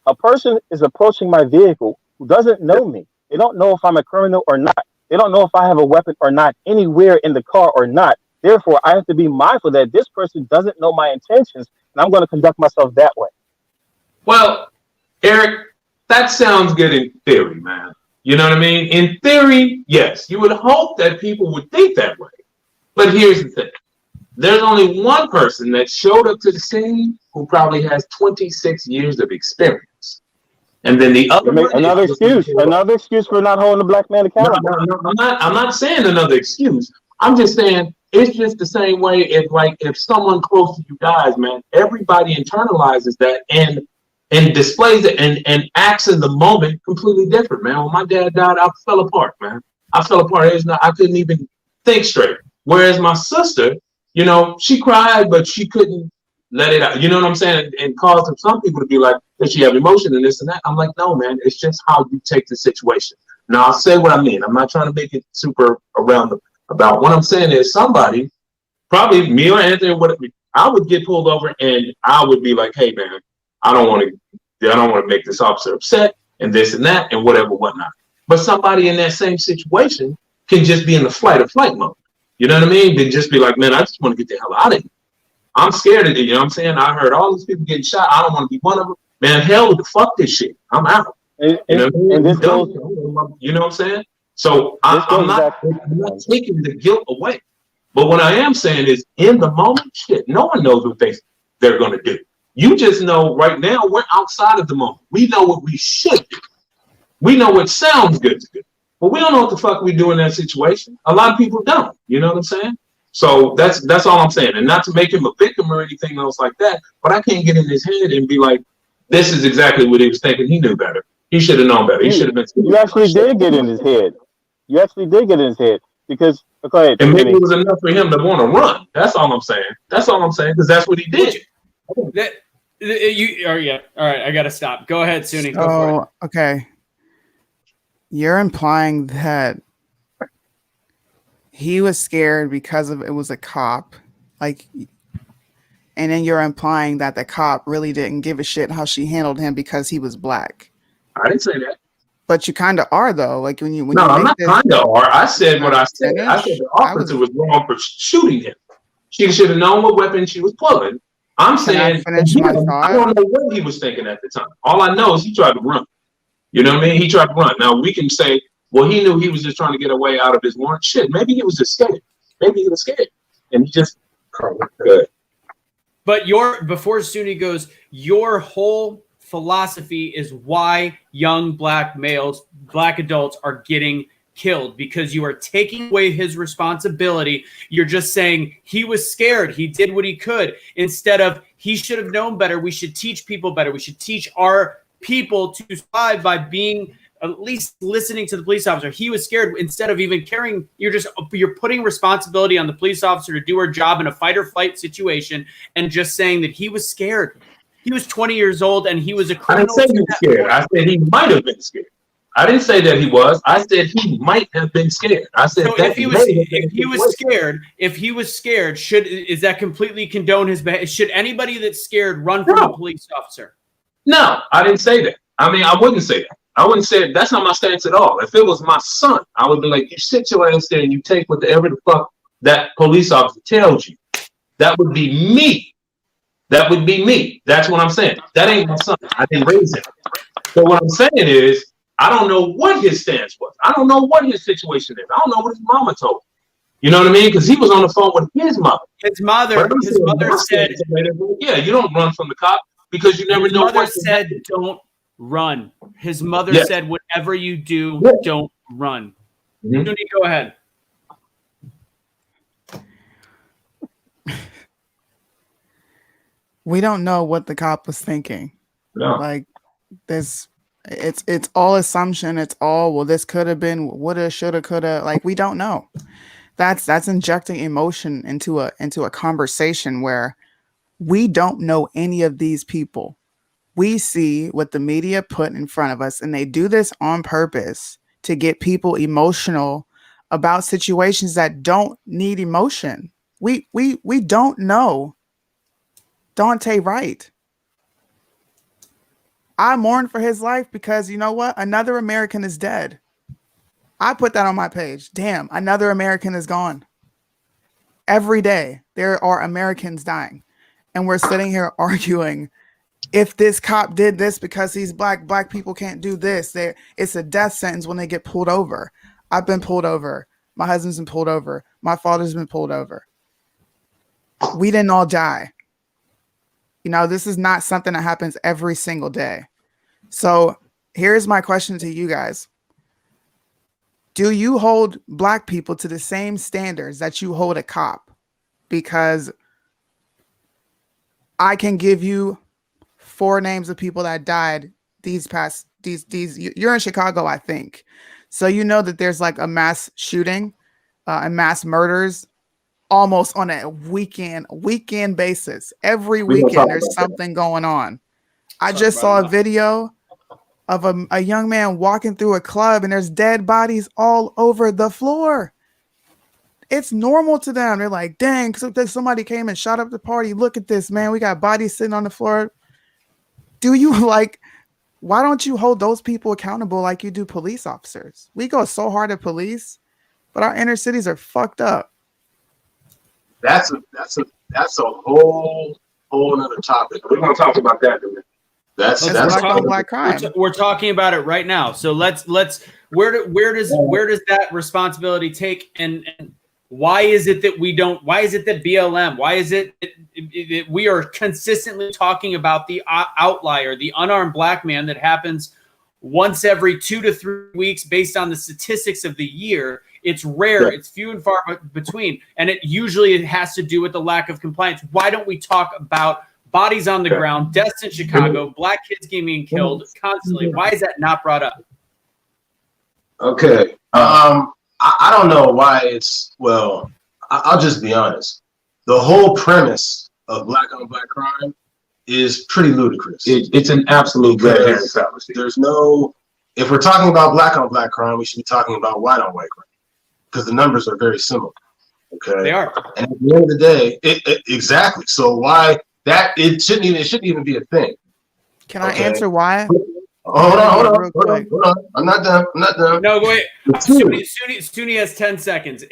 A person is approaching my vehicle who doesn't know me. They don't know if I'm a criminal or not. They don't know if I have a weapon or not anywhere in the car or not. Therefore, I have to be mindful that this person doesn't know my intentions, and I'm going to conduct myself that way. Well, Eric, that sounds good in theory, man. You know what I mean? In theory, yes, you would hope that people would think that way. But here's the thing. There's only one person that showed up to the scene who probably has 26 years of experience. And then the other another excuse for not holding a black man accountable. No, I'm not saying another excuse. I'm just saying it's just the same way if someone close to you dies, man, everybody internalizes that and displays it and acts in the moment completely different, man. When my dad died, I fell apart, man. I fell apart. I couldn't even think straight. Whereas my sister, you know, she cried, but she couldn't let it out. You know what I'm saying? And caused some people to be like, does she have emotion and this and that? I'm like, no, man, it's just how you take the situation. Now, I'll say what I mean. I'm not trying to make it super around about what I'm saying is somebody, probably me or Anthony, I would get pulled over and I would be like, hey, man, I don't want to make this officer upset and this and that and whatever, whatnot. But somebody in that same situation can just be in the fight or flight mode. You know what I mean? They just be like, man, I just want to get the hell out of here. I'm scared of it. You know what I'm saying? I heard all these people getting shot. I don't want to be one of them. Man, hell, fuck this shit. I'm out. You know what I'm saying? So I'm not taking the guilt away. But what I am saying is in the moment, shit, no one knows what they're going to do. You just know right now we're outside of the moment. We know what we should do. We know what sounds good to do. But we don't know what the fuck we do in that situation. A lot of people don't. You know what I'm saying? So that's all I'm saying. And not to make him a victim or anything else like that, but I can't get in his head and be like, this is exactly what he was thinking. He knew better. He should have known better. He should have been. You actually did get in his head. You actually did get in his head because, okay. And maybe it was enough for him to want to run. That's all I'm saying. That's all I'm saying because that's what he did. All right. I got to stop. Go ahead, Soonie. Go for it. Okay. You're implying that he was scared because it was a cop, and then you're implying that the cop really didn't give a shit how she handled him because he was black. I didn't say that. But you kind of are though. Like when you I'm not kind of are. I said what I said. I said the officer was wrong for shooting him. She should have known what weapon she was pulling. I'm saying I don't know what he was thinking at the time. All I know is he tried to run. You know what I mean? He tried to run. Now we can say, well, he knew he was just trying to get away out of his warrant. Shit, maybe he was just scared. Maybe he was scared, and he just good. But before Soonie goes, your whole philosophy is why young black males, black adults are getting killed, because you are taking away his responsibility. You're just saying he was scared, he did what he could, instead of he should have known better. We should teach people better. We should teach our people to survive by being at least listening to the police officer. He was scared. Instead of even caring, you're putting responsibility on the police officer to do her job in a fight or flight situation, and just saying that he was scared. He was 20 years old and he was a criminal. I didn't say he was scared. I said he might have been scared. I didn't say that he was. I said he might have been scared. I said so that if he was scared, is that completely condone his behavior? Should anybody that's scared run from a police officer? No, I didn't say that. I mean, I wouldn't say that. I wouldn't say it. That's not my stance at all. If it was my son, I would be like, you sit your ass there and you take whatever the fuck that police officer tells you. That would be me. That would be me. That's what I'm saying. That ain't my son. I didn't raise him. So what I'm saying is, I don't know what his stance was. I don't know what his situation is. I don't know what his mama told him. You know what I mean? Because he was on the phone with his mother. His mother said, yeah, you don't run from the cop because you never know what. His mother said, don't run. His mother said, whatever you do, don't run. Soonie, go ahead. We don't know what the cop was thinking. No. Like this, it's all assumption. It's all, well, this could have been, woulda, shoulda, coulda. Like, we don't know. That's injecting emotion into a conversation where we don't know any of these people. We see what the media put in front of us, and they do this on purpose to get people emotional about situations that don't need emotion. We don't know Dante Wright. I mourn for his life because, you know what? Another American is dead. I put that on my page. Damn, another American is gone. Every day there are Americans dying. And we're sitting here arguing, if this cop did this because he's black, black people can't do this. It's a death sentence when they get pulled over. I've been pulled over. My husband's been pulled over. My father's been pulled over. We didn't all die. You know, this is not something that happens every single day. So here's my question to you guys. Do you hold black people to the same standards that you hold a cop? Because I can give you 4 names of people that died you're in Chicago, I think. So you know that there's like a mass shooting and mass murders almost on a weekend basis. Every weekend there's something going on. I just saw a video of a young man walking through a club and there's dead bodies all over the floor. It's normal to them. They're like, dang, somebody came and shot up the party. Look at this, man. We got bodies sitting on the floor. Do you why don't you hold those people accountable like you do police officers? We go so hard at police, but our inner cities are fucked up. That's a whole other topic. We're gonna talk about that. That's black on black crime. We're talking about it right now. So let's where does that responsibility take, and why is it that we don't? Why is it that BLM? Why is it that we are consistently talking about the outlier, the unarmed black man that happens once every 2 to 3 weeks based on the statistics of the year? It's rare. It's few and far between, and it usually has to do with the lack of compliance. Why don't we talk about bodies on the ground, deaths in Chicago, black kids being killed constantly? Why is that not brought up? Okay. I don't know why I'll just be honest. The whole premise of black on black crime is pretty ludicrous. It's an absolute red herring fallacy. If we're talking about black on black crime, we should be talking about white on white crime, because the numbers are very similar. Okay. They are. And at the end of the day, exactly. So why that it shouldn't even be a thing. Can I answer why? Hold on. I'm not done. No, wait. Soonie has 10 seconds.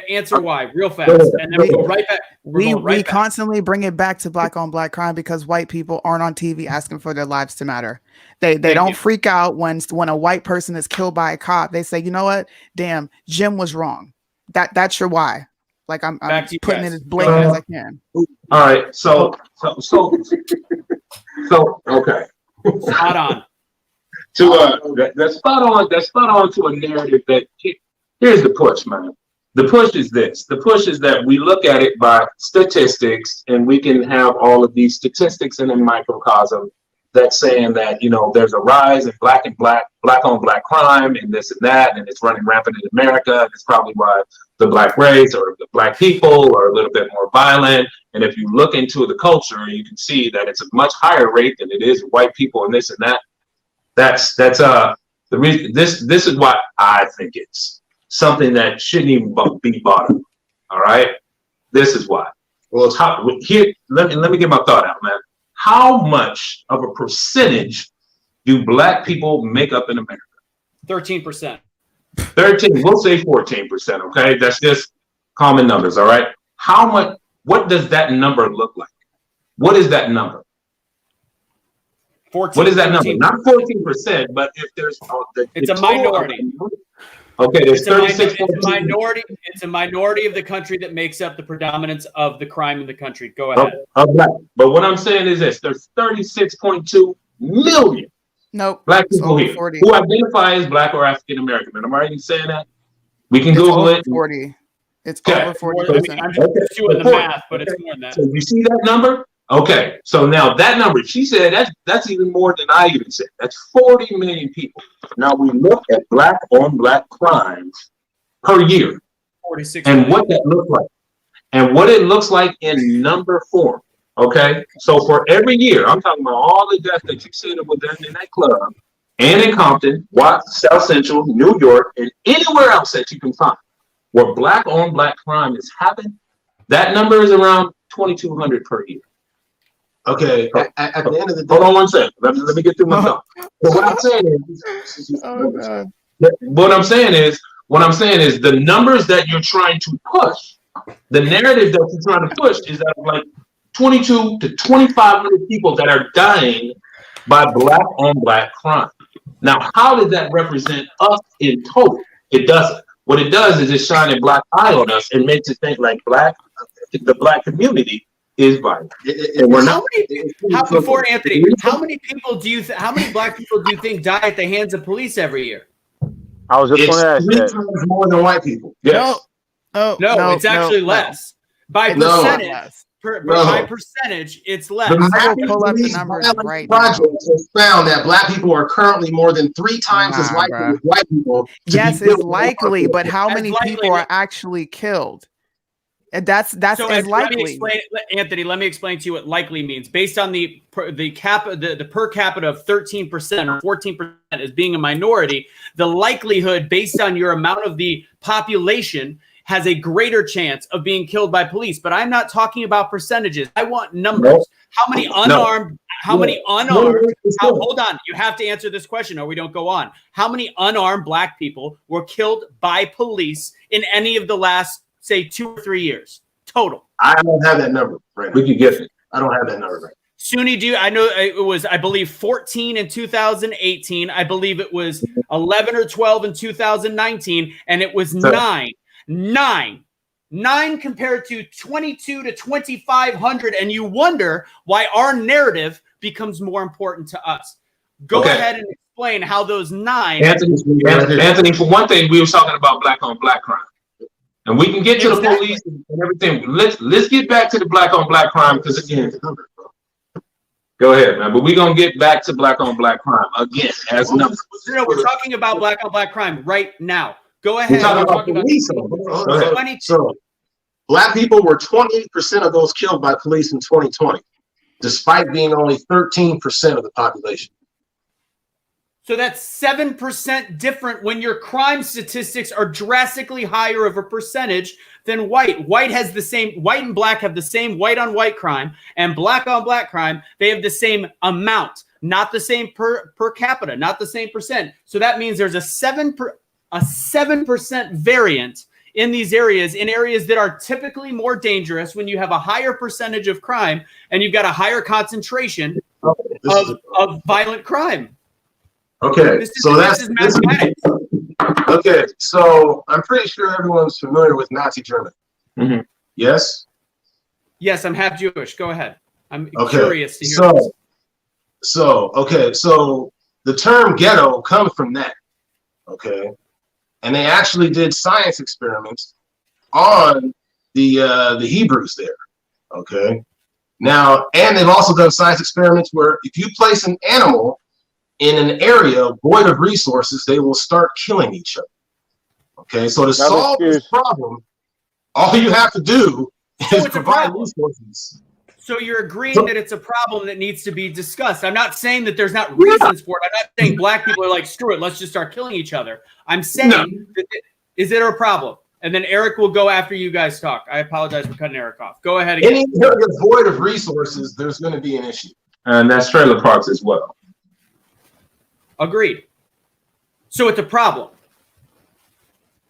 Answer why, real fast, and then we'll go right back. We constantly bring it back to black on black crime because white people aren't on TV asking for their lives to matter. They don't freak out when a white person is killed by a cop. They say, you know what? Damn, Jim was wrong. That's your why. Like I'm putting it as blatant as I can. All right. So okay. Spot on. That's spot on. That's spot on to a narrative that here's the push, man. The push is this. The push is that we look at it by statistics, and we can have all of these statistics in a microcosm that's saying that, you know, there's a rise in black on black crime and this and that, and it's running rampant in America. And it's probably why the black race or the black people are a little bit more violent. And if you look into the culture, you can see that it's a much higher rate than it is white people and this and that. That's the reason. This is why I think it's something that shouldn't even be bought up. All right, this is why. Well, it's how here. Let me get my thought out, man. How much of a percentage do black people make up in America? 13%. 13. We'll say 14%. Okay, that's just common numbers. All right. How much? What does that number look like? What is that number? 14, what is that 13%. number? Not 14%, but if there's it's a minority. Okay, there's 36. It's a minority of the country that makes up the predominance of the crime in the country. Go ahead. Right. But what I'm saying is this: there's 36.2 million black people here 40. who identify as black or African American. Am I right in saying that? We can Google it. 40. It's Okay. over 40%. I'm just doing the math, but it's more than that. So you see that number? Okay, so now that number, she said that's even more than I even said. That's 40 million people. Now we look at black on black crimes per year, 46 and million. what that looks like, and what it looks like in number form. Okay, so for every year, I'm talking about all the deaths that you said that were done in that club, and in Compton, Watts, South Central, New York, and anywhere else that you can find, where black on black crime is happening. That number is around 2,200 per year. Okay, at the end of the day, Hold on one second. Let me get through my thought. So what I'm saying is, what I'm saying is the numbers that you're trying to push, the narrative that you're trying to push is that like 22 to 2,500 people that are dying by black on black crime. Now, how does that represent us in total? It doesn't. What it does is it shines a black eye on us and makes it think like the black community is violent. And we're not. Before Anthony, how many black people do you think die at the hands of police every year? I was just going to ask 3 that. times more than white people. Yes. No, it's actually less. By percentage, by percentage, it's less. I will pull up the numbers right now. Projects has found that black people are currently more than 3 times as likely as white people. Yes, it's likely, but how many people are actually killed? And that's so as likely. Anthony, let me explain to you what likely means. Based on the per capita of 13% or 14% as being a minority, the likelihood based on your amount of the population has a greater chance of being killed by police. But I'm not talking about percentages. I want numbers. No. How many unarmed? Hold on. You have to answer this question or we don't go on. How many unarmed black people were killed by police in any of the last, say, 2 or 3 years total? I don't have that number right now. We can get it. I don't have that number right now. Soonie, I know it was, I believe, 14 in 2018. I believe it was 11 or 12 in 2019, and it was 9 compared to 22 to 2,500. And you wonder why our narrative becomes more important to us. Go ahead and explain how those 9. Anthony, for one thing, we were talking about black on black crime. And we can get to the police and everything. Let's get back to the black on black crime because again, go ahead, man. But we're gonna get back to black on black crime again as numbers. No, we're talking about black on black crime right now. Go ahead. We're talking about police. So black people were 28% of those killed by police in 2020, despite being only 13% of the population. So that's 7% different when your crime statistics are drastically higher of a percentage than white. White and black have the same white on white crime, and black on black crime, they have the same amount, not the same per capita, not the same percent. So that means there's a 7% variant in these areas, in areas that are typically more dangerous when you have a higher percentage of crime and you've got a higher concentration of violent crime. Okay, this is mathematics. Okay, so I'm pretty sure everyone's familiar with Nazi Germany. Mm-hmm. Yes? Yes, I'm half Jewish. Go ahead. I'm curious to hear this. So the term ghetto comes from that. Okay. And they actually did science experiments on the Hebrews there. Okay. Now, and they've also done science experiments where if you place an animal in an area void of resources, they will start killing each other. Okay. So to solve this problem, all you have to do is provide resources. So you're agreeing that it's a problem that needs to be discussed. I'm not saying that there's not reasons for it. I'm not saying black people are like, screw it, let's just start killing each other. I'm saying, that, is it a problem? And then Eric will go after you guys talk. I apologize for cutting Eric off. Go ahead again. Any area void of resources, there's going to be an issue. And that's trailer parks as well. Agreed. So it's a problem.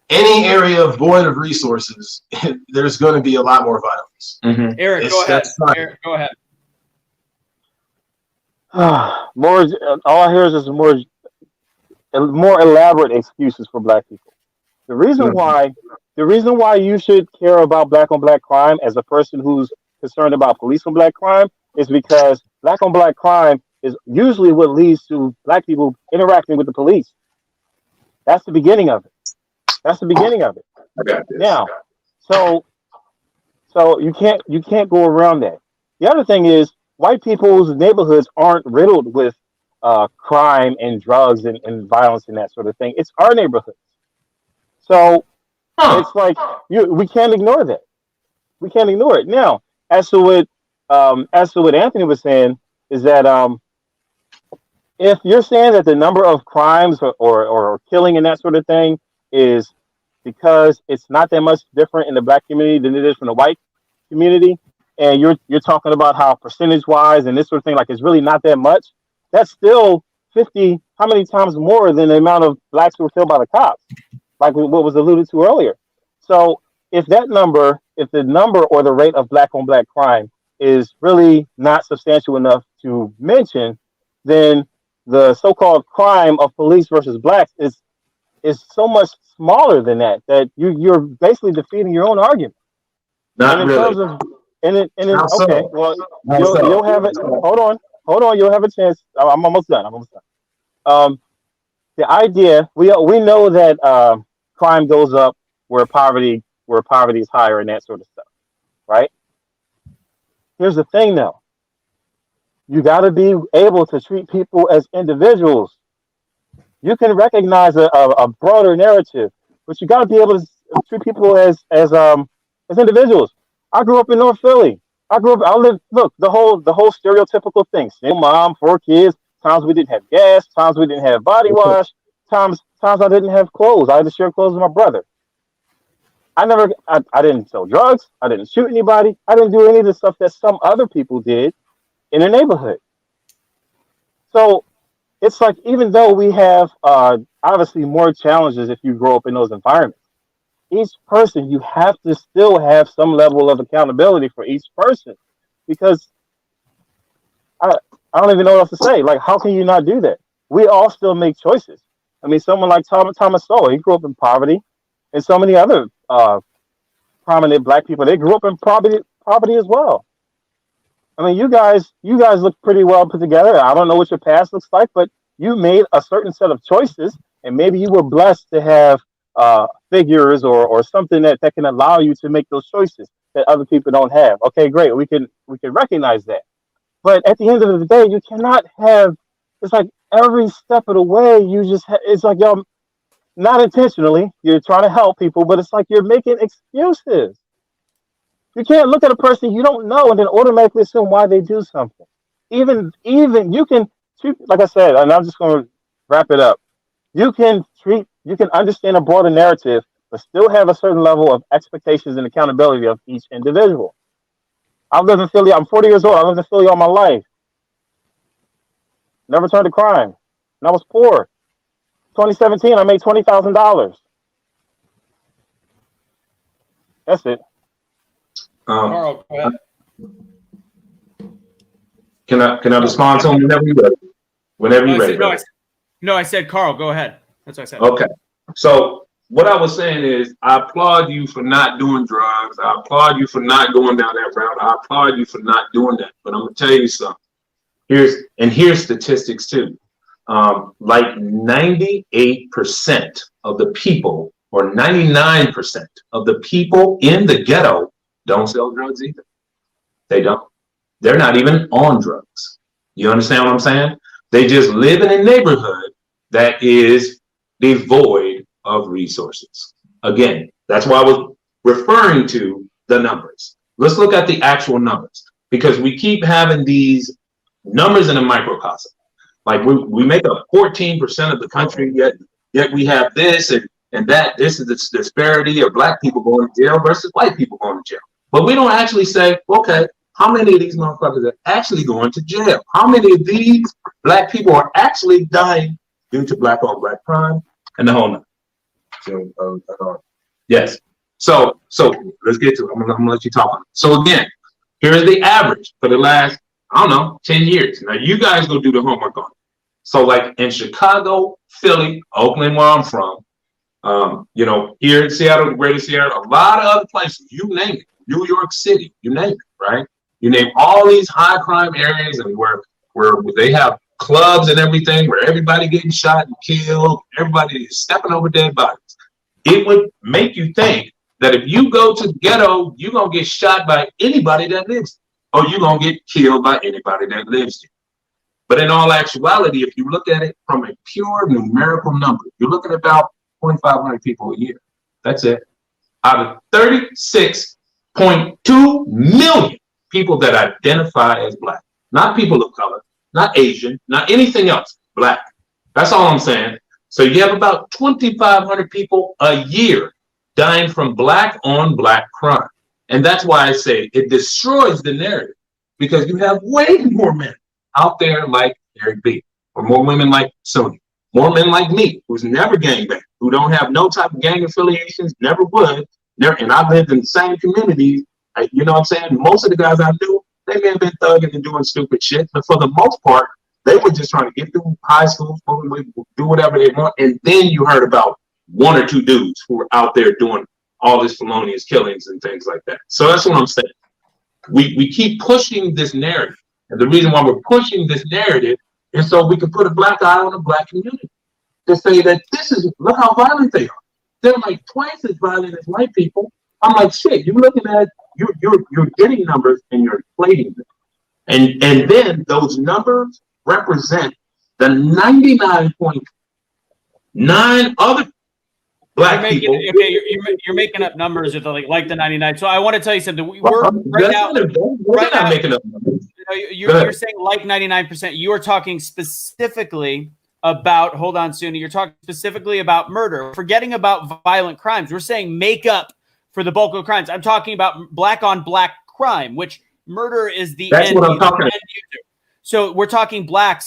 Any area void of resources, there's going to be a lot more violence. Mm-hmm. Eric, go ahead. Eric, go ahead. All I hear is just more elaborate excuses for black people. The reason why you should care about black on black crime as a person who's concerned about police on black crime is because black on black crime is usually what leads to black people interacting with the police. That's the beginning of it. That's the beginning of it. I got this. Now, so you can't go around that. The other thing is white people's neighborhoods aren't riddled with crime and drugs and violence and that sort of thing. It's our neighborhoods. So it's like we can't ignore that. We can't ignore it. Now, as to what Anthony was saying is that if you're saying that the number of crimes or killing and that sort of thing is because it's not that much different in the black community than it is from the white community, and you're talking about how percentage-wise and this sort of thing, like it's really not that much, that's still 50, how many times more than the amount of blacks who were killed by the cops, like what was alluded to earlier. So if the number or the rate of black on black crime is really not substantial enough to mention, then the so-called crime of police versus blacks is so much smaller than that you're basically defeating your own argument. Not in really. Terms of, okay, well, you'll have it. Hold on, you'll have a chance. I'm almost done. The idea, we know that crime goes up where poverty is higher and that sort of stuff, right? Here's the thing, though. You got to be able to treat people as individuals. You can recognize a broader narrative, but you got to be able to treat people as individuals. I grew up in North Philly. Look, the whole stereotypical thing. Single mom, 4 kids, times we didn't have gas, times we didn't have body wash, times I didn't have clothes. I had to share clothes with my brother. I didn't sell drugs. I didn't shoot anybody. I didn't do any of the stuff that some other people did in the neighborhood. So it's like, even though we have obviously more challenges if you grow up in those environments, each person, you have to still have some level of accountability for each person, because I don't even know what else to say. Like, how can you not do that? We all still make choices. I mean, someone like Thomas Sowell, he grew up in poverty, and so many other prominent black people, they grew up in poverty as well. I mean, you guys look pretty well put together. I don't know what your past looks like, but you made a certain set of choices, and maybe you were blessed to have figures or something that can allow you to make those choices that other people don't have. Okay, great. We can recognize that. But at the end of the day, you cannot have, it's like every step of the way, it's like y'all, not intentionally, you're trying to help people, but it's like you're making excuses. You can't look at a person you don't know and then automatically assume why they do something. Even you can treat, like I said, and I'm just going to wrap it up. You can understand a broader narrative, but still have a certain level of expectations and accountability of each individual. I live in Philly. I'm 40 years old. I lived in Philly all my life. Never turned to crime. And I was poor. 2017, I made $20,000. That's it. Carl, go ahead. Can I respond to him whenever you're ready? Whenever you're ready. I said Carl, go ahead. That's what I said. Okay. So what I was saying is, I applaud you for not doing drugs. I applaud you for not going down that route. I applaud you for not doing that. But I'm gonna tell you something. Here's statistics too. Like 98% of the people, or 99% of the people in the ghetto don't sell drugs either. They don't. They're not even on drugs. You understand what I'm saying? They just live in a neighborhood that is devoid of resources. Again, that's why I was referring to the numbers. Let's look at the actual numbers, because we keep having these numbers in a microcosm. Like we make up 14% of the country, yet we have this and that. This is the disparity of black people going to jail versus white people going to jail. But we don't actually say, okay, how many of these motherfuckers are actually going to jail? How many of these black people are actually dying due to black on black crime and the whole nine? Yes. So let's get to it. I'm gonna let you talk on it. So again, here's the average for the last, I don't know, 10 years. Now you guys go do the homework on it. So like in Chicago, Philly, Oakland, where I'm from, here in Seattle, the greater Seattle, a lot of other places, you name it, New York City, you name it, right? You name all these high crime areas and where they have clubs and everything, where everybody getting shot and killed, everybody is stepping over dead bodies. It would make you think that if you go to the ghetto, you're going to get shot by anybody that lives there, or you're going to get killed by anybody that lives there. But in all actuality, if you look at it from a pure numerical number, you're looking at about 2,500 people a year. That's it. Out of 36.2 million people that identify as black, not people of color, not Asian, not anything else, black. That's all I'm saying. So you have about 2,500 people a year dying from black on black crime. And that's why I say it destroys the narrative, because you have way more men out there like Eric B, or more women like Soonie, more men like me, who's never gangbanged, who don't have no type of gang affiliations, never would, never. And I've lived in the same communities. You know what I'm saying? Most of the guys I knew, they may have been thugging and doing stupid shit, but for the most part, they were just trying to get through high school, do whatever they want. And then you heard about one or two dudes who were out there doing all this felonious killings and things like that. So that's what I'm saying. We keep pushing this narrative. And the reason why we're pushing this narrative is so we can put a black eye on the black community to say that look how violent they are. They're like twice as violent as white people. I'm like, shit, you're looking at, you're getting numbers and you're inflating them. And then those numbers represent the 99.9 other black people. Okay, you're making up numbers with like the 99. So I want to tell you something. We're making up numbers. You're saying like 99%. You are talking specifically about, hold on, Soonie, you're talking specifically about murder, forgetting about violent crimes. We're saying make up for the bulk of crimes. I'm talking about black on black crime, which murder is the That's what I'm talking about. So we're talking black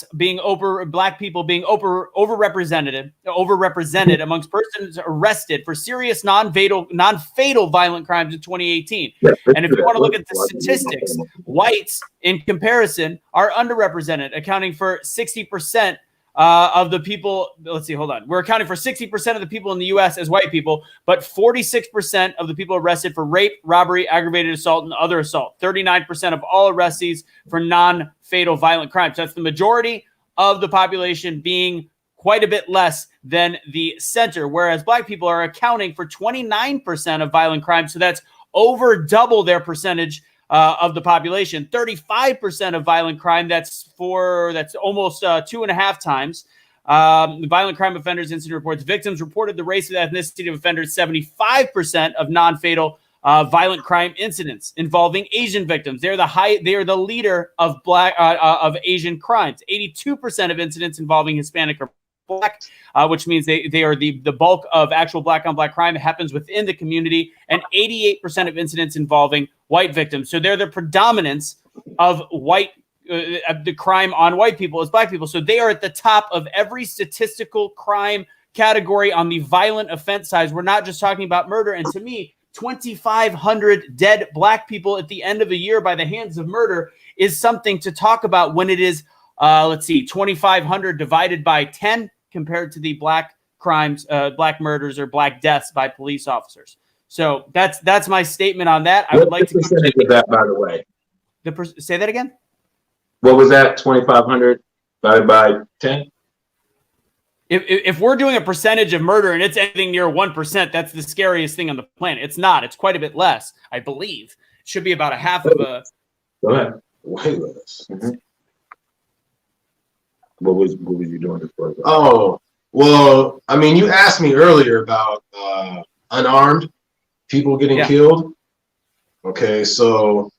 people being overrepresented amongst persons arrested for serious non-fatal violent crimes in 2018. Yeah, and if you want to look at the statistics, whites in comparison are underrepresented, accounting for 60% of the people. Let's see, hold on. We're accounting for 60% of the people in the U.S. as white people, but 46% of the people arrested for rape, robbery, aggravated assault, and other assault. 39% of all arrestees for non-fatal violent crimes. That's the majority of the population being quite a bit less than the center, whereas black people are accounting for 29% of violent crimes. So that's over double their percentage of the population. 35% of violent crime. That's almost 2.5 times. Violent crime offenders incident reports. Victims reported the race and ethnicity of offenders. 75% of non-fatal violent crime incidents involving Asian victims. They are the leader of of Asian crimes. 82% of incidents involving Hispanic or Black, which means they are the bulk of actual black on black crime happens within the community, and 88% of incidents involving white victims. So they're the predominance of the crime on white people as black people. So they are at the top of every statistical crime category on the violent offense size. We're not just talking about murder. And to me, 2,500 dead black people at the end of a year by the hands of murder is something to talk about when it is, 2,500 divided by 10 compared to the black crimes, black murders or black deaths by police officers. So that's my statement on that. I would like to percentage of that, by the way. Say that again. What was that? 2,500 divided by 10? If we're doing a percentage of murder and it's anything near 1%, that's the scariest thing on the planet. It's not. It's quite a bit less, I believe. It should be about a half of a. Go ahead. Way less. Mm-hmm. What was you doing this for? Oh, well, I mean, you asked me earlier about unarmed people getting killed. Okay, so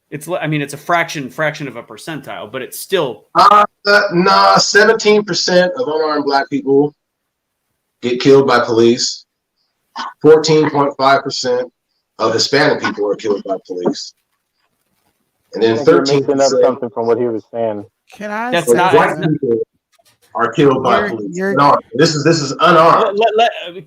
it's a fraction of a percentile, but it's still 17% of unarmed Black people get killed by police. 14.5% of Hispanic people are killed by police, and then 13% up something from what he was saying. Can I? That's say not. White people are killed by police. No, this is unarmed.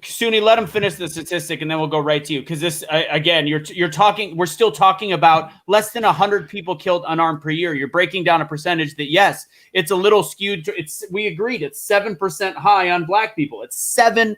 Soonie, let him finish the statistic, and then we'll go right to you. Because this, again, you're talking. We're still talking about less than 100 people killed unarmed per year. You're breaking down a percentage that, yes, it's a little skewed. We agreed. It's 7% high on Black people. It's 7%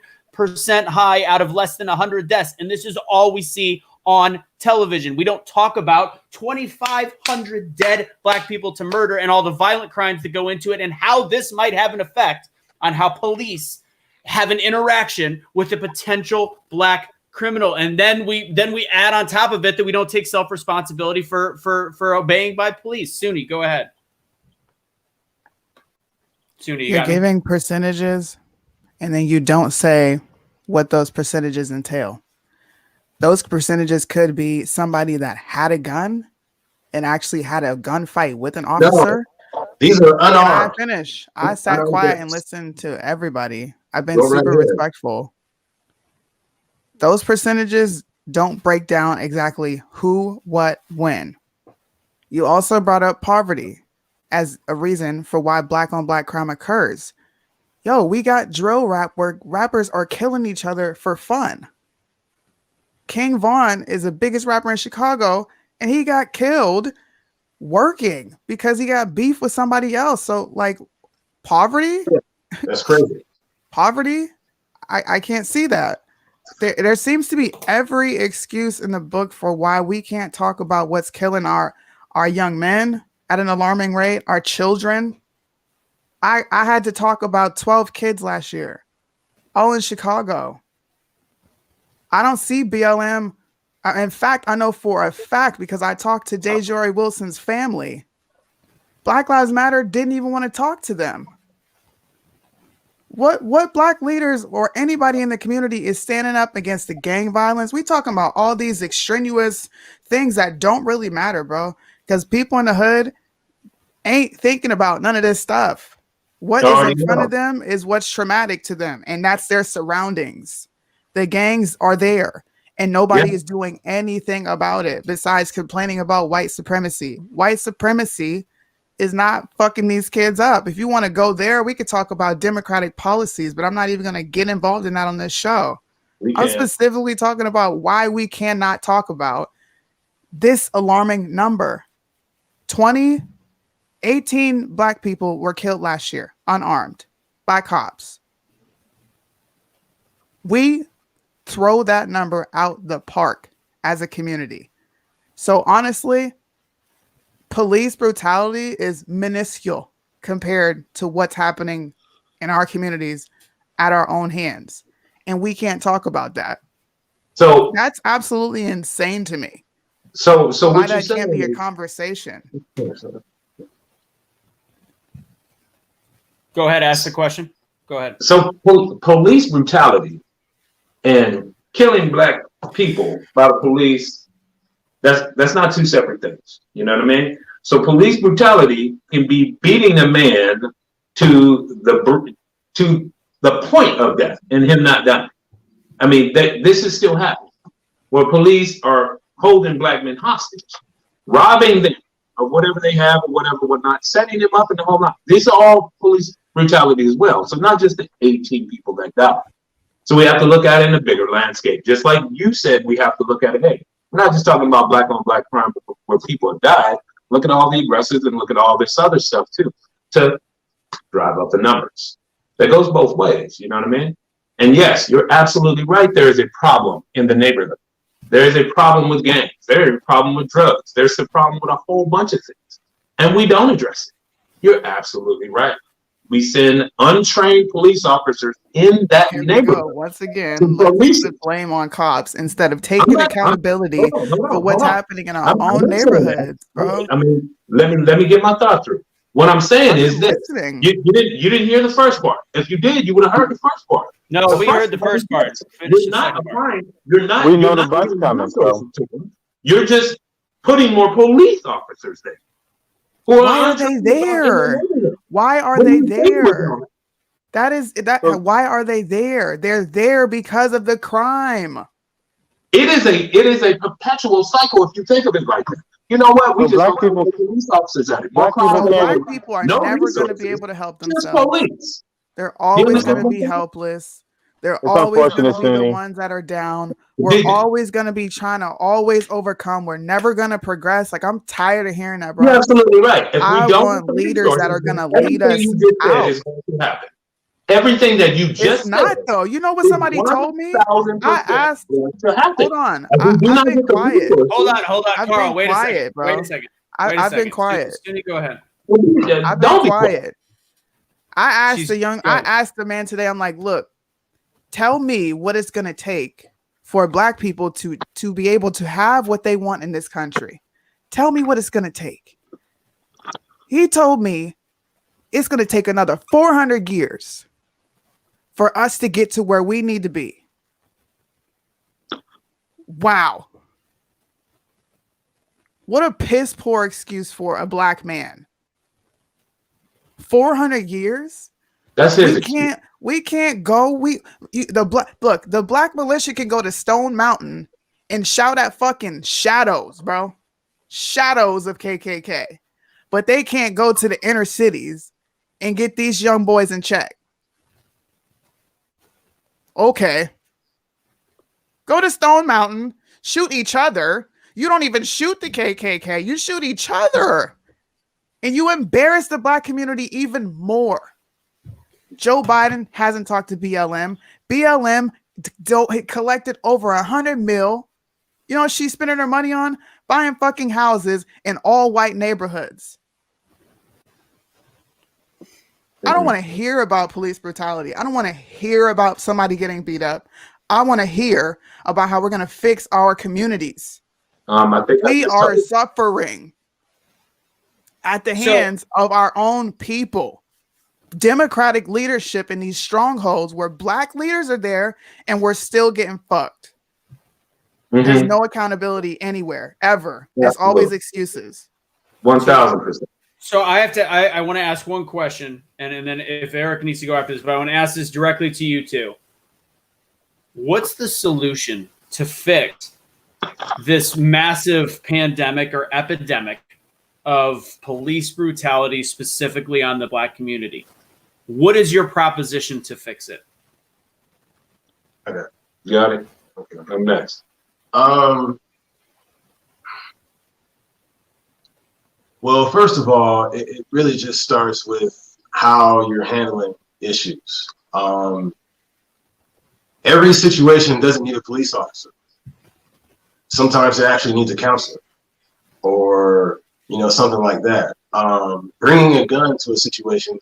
high out of less than 100 deaths, and this is all we see on television. We don't talk about 2,500 dead Black people to murder and all the violent crimes that go into it, and how this might have an effect on how police have an interaction with a potential Black criminal. And then we add on top of it that we don't take self-responsibility for obeying by police. Soonie, go ahead. Soonie, you're giving percentages, and then you don't say what those percentages entail. Those percentages could be somebody that had a gun and actually had a gunfight with an officer. No, these are unarmed. I finish. I sat quiet and listened to everybody. I've been super respectful. Those percentages don't break down exactly who, what, when. You also brought up poverty as a reason for why Black on Black crime occurs. Yo, we got drill rap where rappers are killing each other for fun. King Von is the biggest rapper in Chicago, and he got killed working because he got beef with somebody else. So, like, poverty? That's crazy. Poverty? I can't see that. There seems to be every excuse in the book for why we can't talk about what's killing our young men at an alarming rate, our children. I had to talk about 12 kids last year, all in Chicago. I don't see BLM. In fact, I know for a fact, because I talked to DeJory Wilson's family, Black Lives Matter didn't even want to talk to them. What Black leaders or anybody in the community is standing up against the gang violence? We talking about all these extraneous things that don't really matter, bro, because people in the hood ain't thinking about none of this stuff. What is in front of them is what's traumatic to them, and that's their surroundings. The gangs are there, and nobody is doing anything about it besides complaining about white supremacy. White supremacy is not fucking these kids up. If you want to go there, we could talk about democratic policies, but I'm not even going to get involved in that on this show. I'm specifically talking about why we cannot talk about this alarming number. 18 Black people were killed last year, unarmed, by cops. We throw that number out the park as a community. So honestly, police brutality is minuscule compared to what's happening in our communities at our own hands. And we can't talk about that. So that's absolutely insane to me. So why that can't be a conversation? Go ahead, ask the question. Go ahead. So police brutality and killing Black people by the police, that's not two separate things. You know what I mean? So police brutality can be beating a man to the point of death and him not dying. I mean, this is still happening, where police are holding Black men hostage, robbing them of whatever they have or whatnot, setting them up in the whole lot. These are all police brutality as well. So not just the 18 people that died. So we have to look at it in a bigger landscape. Just like you said, we have to look at it. Hey, we're not just talking about Black on Black crime where people have died. Look at all the aggressors and look at all this other stuff too, to drive up the numbers. That goes both ways. You know what I mean? And yes, you're absolutely right. There is a problem in the neighborhood. There is a problem with gangs. There is a problem with drugs. There's a problem with a whole bunch of things. and we don't address it. You're absolutely right. We send untrained police officers in that neighborhood. Once again, let's put the blame on cops instead of taking accountability for what's happening in our own neighborhoods, bro. I mean, let me get my thought through. What I'm saying is this: you didn't hear the first part. If you did, you would have heard the first part. No, we heard the first part. You're not applying. You're not. We know the bus coming, bro. You're just putting more police officers there. Why are they there? Why are they there? Why are they there? They're there because of the crime. It is a perpetual cycle if you think of it like that. You know what? We just black people, police officers at it. Black people are never going to be able to help themselves. Just police. They're always going to be helpless. They're always going to be the ones that are down. We're always going to be trying to always overcome. We're never going to progress. Like, I'm tired of hearing that, bro. You're absolutely right. If I want leaders that are going to lead us out. Is going to happen. Everything that you just it's not said, though. You know what somebody told me? I asked. Hold on. I've been quiet. Hold on, Carl. Wait a second. I've been quiet. Soonie, go ahead. I've been quiet. I asked the man today. I'm like, look. Tell me what it's going to take for black people to be able to have what they want in this country. Tell me what it's going to take. He told me it's going to take another 400 years for us to get to where we need to be. Wow. What a piss poor excuse for a black man. 400 years? That's his We can't go. The black militia can go to Stone Mountain and shout at fucking shadows, bro. Shadows of KKK. But they can't go to the inner cities and get these young boys in check. Okay. Go to Stone Mountain, shoot each other. You don't even shoot the KKK. You shoot each other. And you embarrass the black community even more. Joe Biden hasn't talked to BLM. BLM collected over $100 million. You know what she's spending her money on? Buying fucking houses in all white neighborhoods. I don't want to hear about police brutality. I don't want to hear about somebody getting beat up. I want to hear about how we're going to fix our communities. I think we are suffering at the hands of our own people. Democratic leadership in these strongholds where black leaders are there and we're still getting fucked. Mm-hmm. There's no accountability anywhere, ever. There's always excuses. 1,000%. So I want to ask one question, and then if Eric needs to go after this, but I want to ask this directly to you two. What's the solution to fix this massive pandemic or epidemic of police brutality, specifically on the black community? What is your proposition to fix it? Okay. Got it. Okay. I'm next. Well, first of all, it really just starts with how you're handling issues. Every situation doesn't need a police officer. Sometimes it actually needs a counselor or, something like that. Bringing a gun to a situation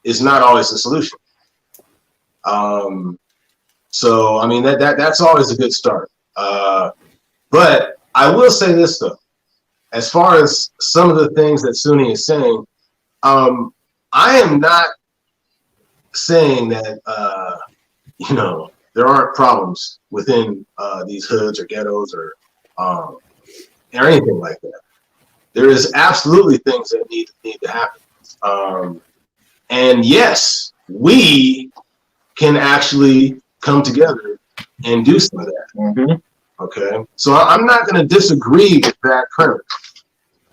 is not always the solution. So, I mean, that's always a good start. But I will say this, though. As far as some of the things that Soonie is saying, I am not saying that, there aren't problems within these hoods or ghettos or anything like that. There is absolutely things that need to happen. And yes, we can actually come together and do some of that. Mm-hmm. Okay. So I'm not going to disagree with that premise.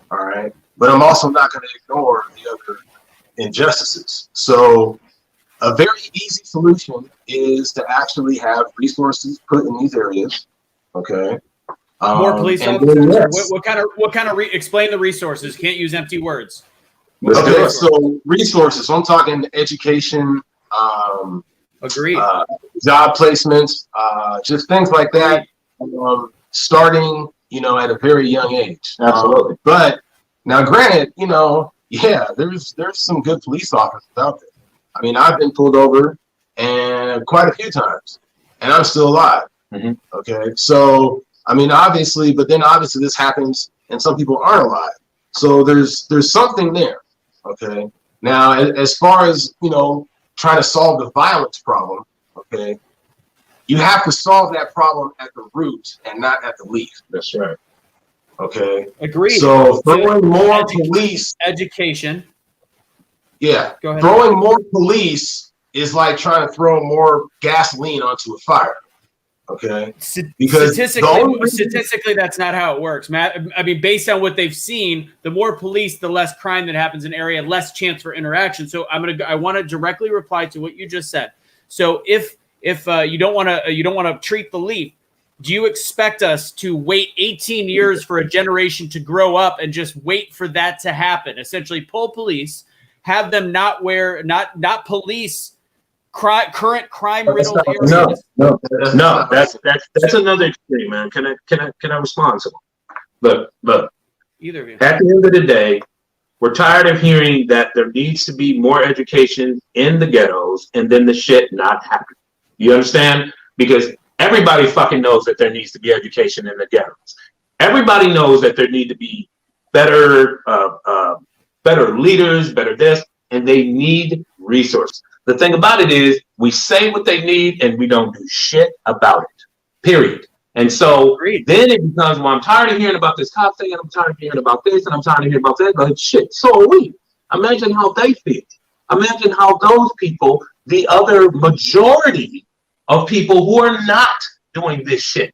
All right. But I'm also not going to ignore the other injustices. So a very easy solution is to actually have resources put in these areas. Okay. More police officers. Yes. What kind of explain the resources? Can't use empty words. Okay, so resources. So I'm talking education. Agreed. Job placements, just things like that. Starting, at a very young age. Absolutely. But Now, granted, yeah, there's some good police officers out there. I mean, I've been pulled over and quite a few times, and I'm still alive. Mm-hmm. Okay, so I mean, obviously this happens, and some people aren't alive. So there's something there. Okay, now as far as trying to solve the violence problem, okay, you have to solve that problem at the root and not at the leaf. That's right. Okay. Agreed. So throwing more police. Education. Yeah. Go ahead. Throwing more police is like trying to throw more gasoline onto a fire. Okay. Because statistically, that's not how it works, Matt. I mean, based on what they've seen, the more police, the less crime that happens in an area, less chance for interaction. So I want to directly reply to what you just said. So if you don't want to treat the leaf, do you expect us to wait 18 years for a generation to grow up and just wait for that to happen? Essentially, pull police, have them not police current crime-riddled areas. No. That's another extreme, man. Can I respond to them? Look. Either of you. At the end of the day, we're tired of hearing that there needs to be more education in the ghettos and then the shit not happen. You understand? Because everybody fucking knows that there needs to be education in the ghettos. Everybody knows that there need to be better leaders, better this, and they need resources. The thing about it is we say what they need and we don't do shit about it, period. And so then it becomes, well, I'm tired of hearing about this cop thing and I'm tired of hearing about this and I'm tired of hearing about that. But shit, so are we. Imagine how they feel. Imagine how those people, the other majority of people who are not doing this shit,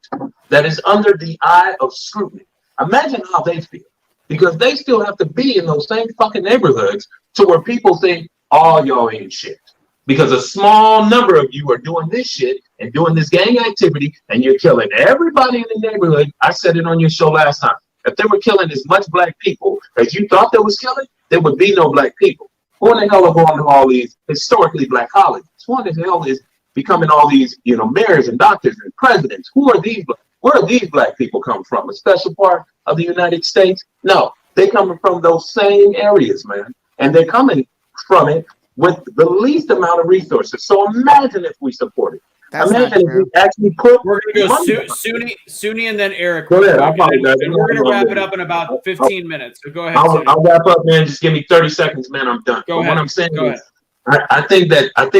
that is under the eye of scrutiny. Imagine how they feel. Because they still have to be in those same fucking neighborhoods to where people think, oh, y'all ain't shit. Because a small number of you are doing this shit and doing this gang activity and you're killing everybody in the neighborhood. I said it on your show last time. If they were killing as much black people as you thought they was killing, there would be no black people. Who in the hell are going to all these historically black colleges? Who in the hell is becoming all these, mayors and doctors and presidents? Who are these? Where are these black people come from? A special part of the United States? No, they coming from those same areas, man. And they're coming from it with the least amount of resources. So imagine if we support it. Imagine if we actually put. We're going to go Soonie and then Eric. Go ahead. And we're going to wrap it up in about 15 minutes. So go ahead. I'll wrap up, man. Just give me 30 seconds, man. I'm done. Go ahead. What I'm saying is, I think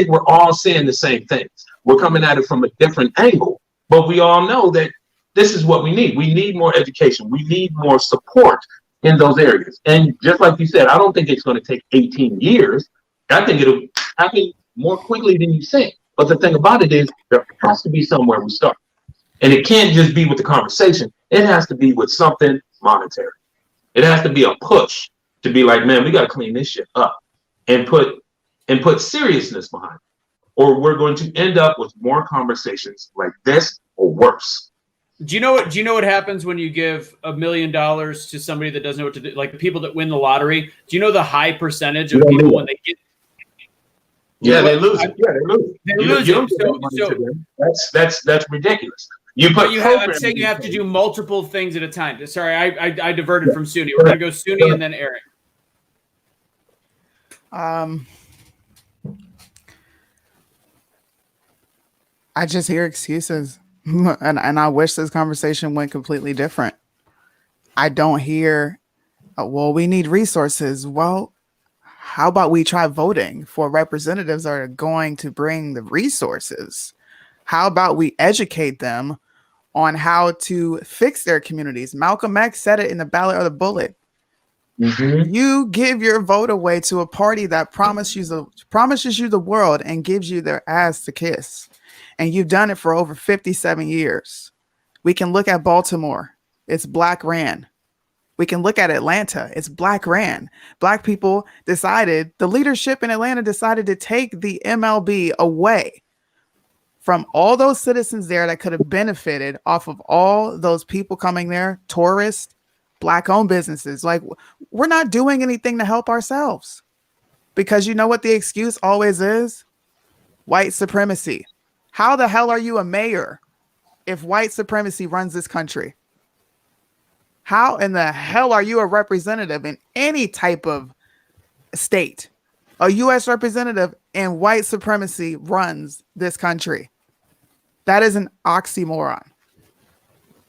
we're all saying the same things. We're coming at it from a different angle, but we all know that this is what we need. We need more education. We need more support in those areas. And just like you said, I don't think it's going to take 18 years. I think it'll happen more quickly than you think. But the thing about it is there has to be somewhere we start. And it can't just be with the conversation. It has to be with something monetary. It has to be a push to be like, man, we got to clean this shit up and put seriousness behind it. Or we're going to end up with more conversations like this or worse. Do you know what happens when you give $1 million to somebody that doesn't know what to do? Like the people that win the lottery. Do you know the high percentage of people when they get? Yeah, they lose it. Yeah, they lose. They lose it. That's ridiculous. I'm saying you have to do multiple things at a time. Sorry, I diverted from Soonie. We're gonna go Soonie and then Eric. I just hear excuses, and I wish this conversation went completely different. I don't hear, well, we need resources. Well, how about we try voting for representatives that are going to bring the resources? How about we educate them on how to fix their communities? Malcolm X said it in The Ballot or the Bullet. Mm-hmm. You give your vote away to a party that promises you the world and gives you their ass to kiss. And you've done it for over 57 years. We can look at Baltimore. It's Black ran. We can look at Atlanta. It's Black ran. Black people decided, the leadership in Atlanta decided to take the MLB away from all those citizens there that could have benefited off of all those people coming there, tourists, Black-owned businesses. Like, we're not doing anything to help ourselves. Because you know what the excuse always is? White supremacy. How the hell are you a mayor if white supremacy runs this country? How in the hell are you a representative in any type of state? A U.S. representative and white supremacy runs this country. That is an oxymoron.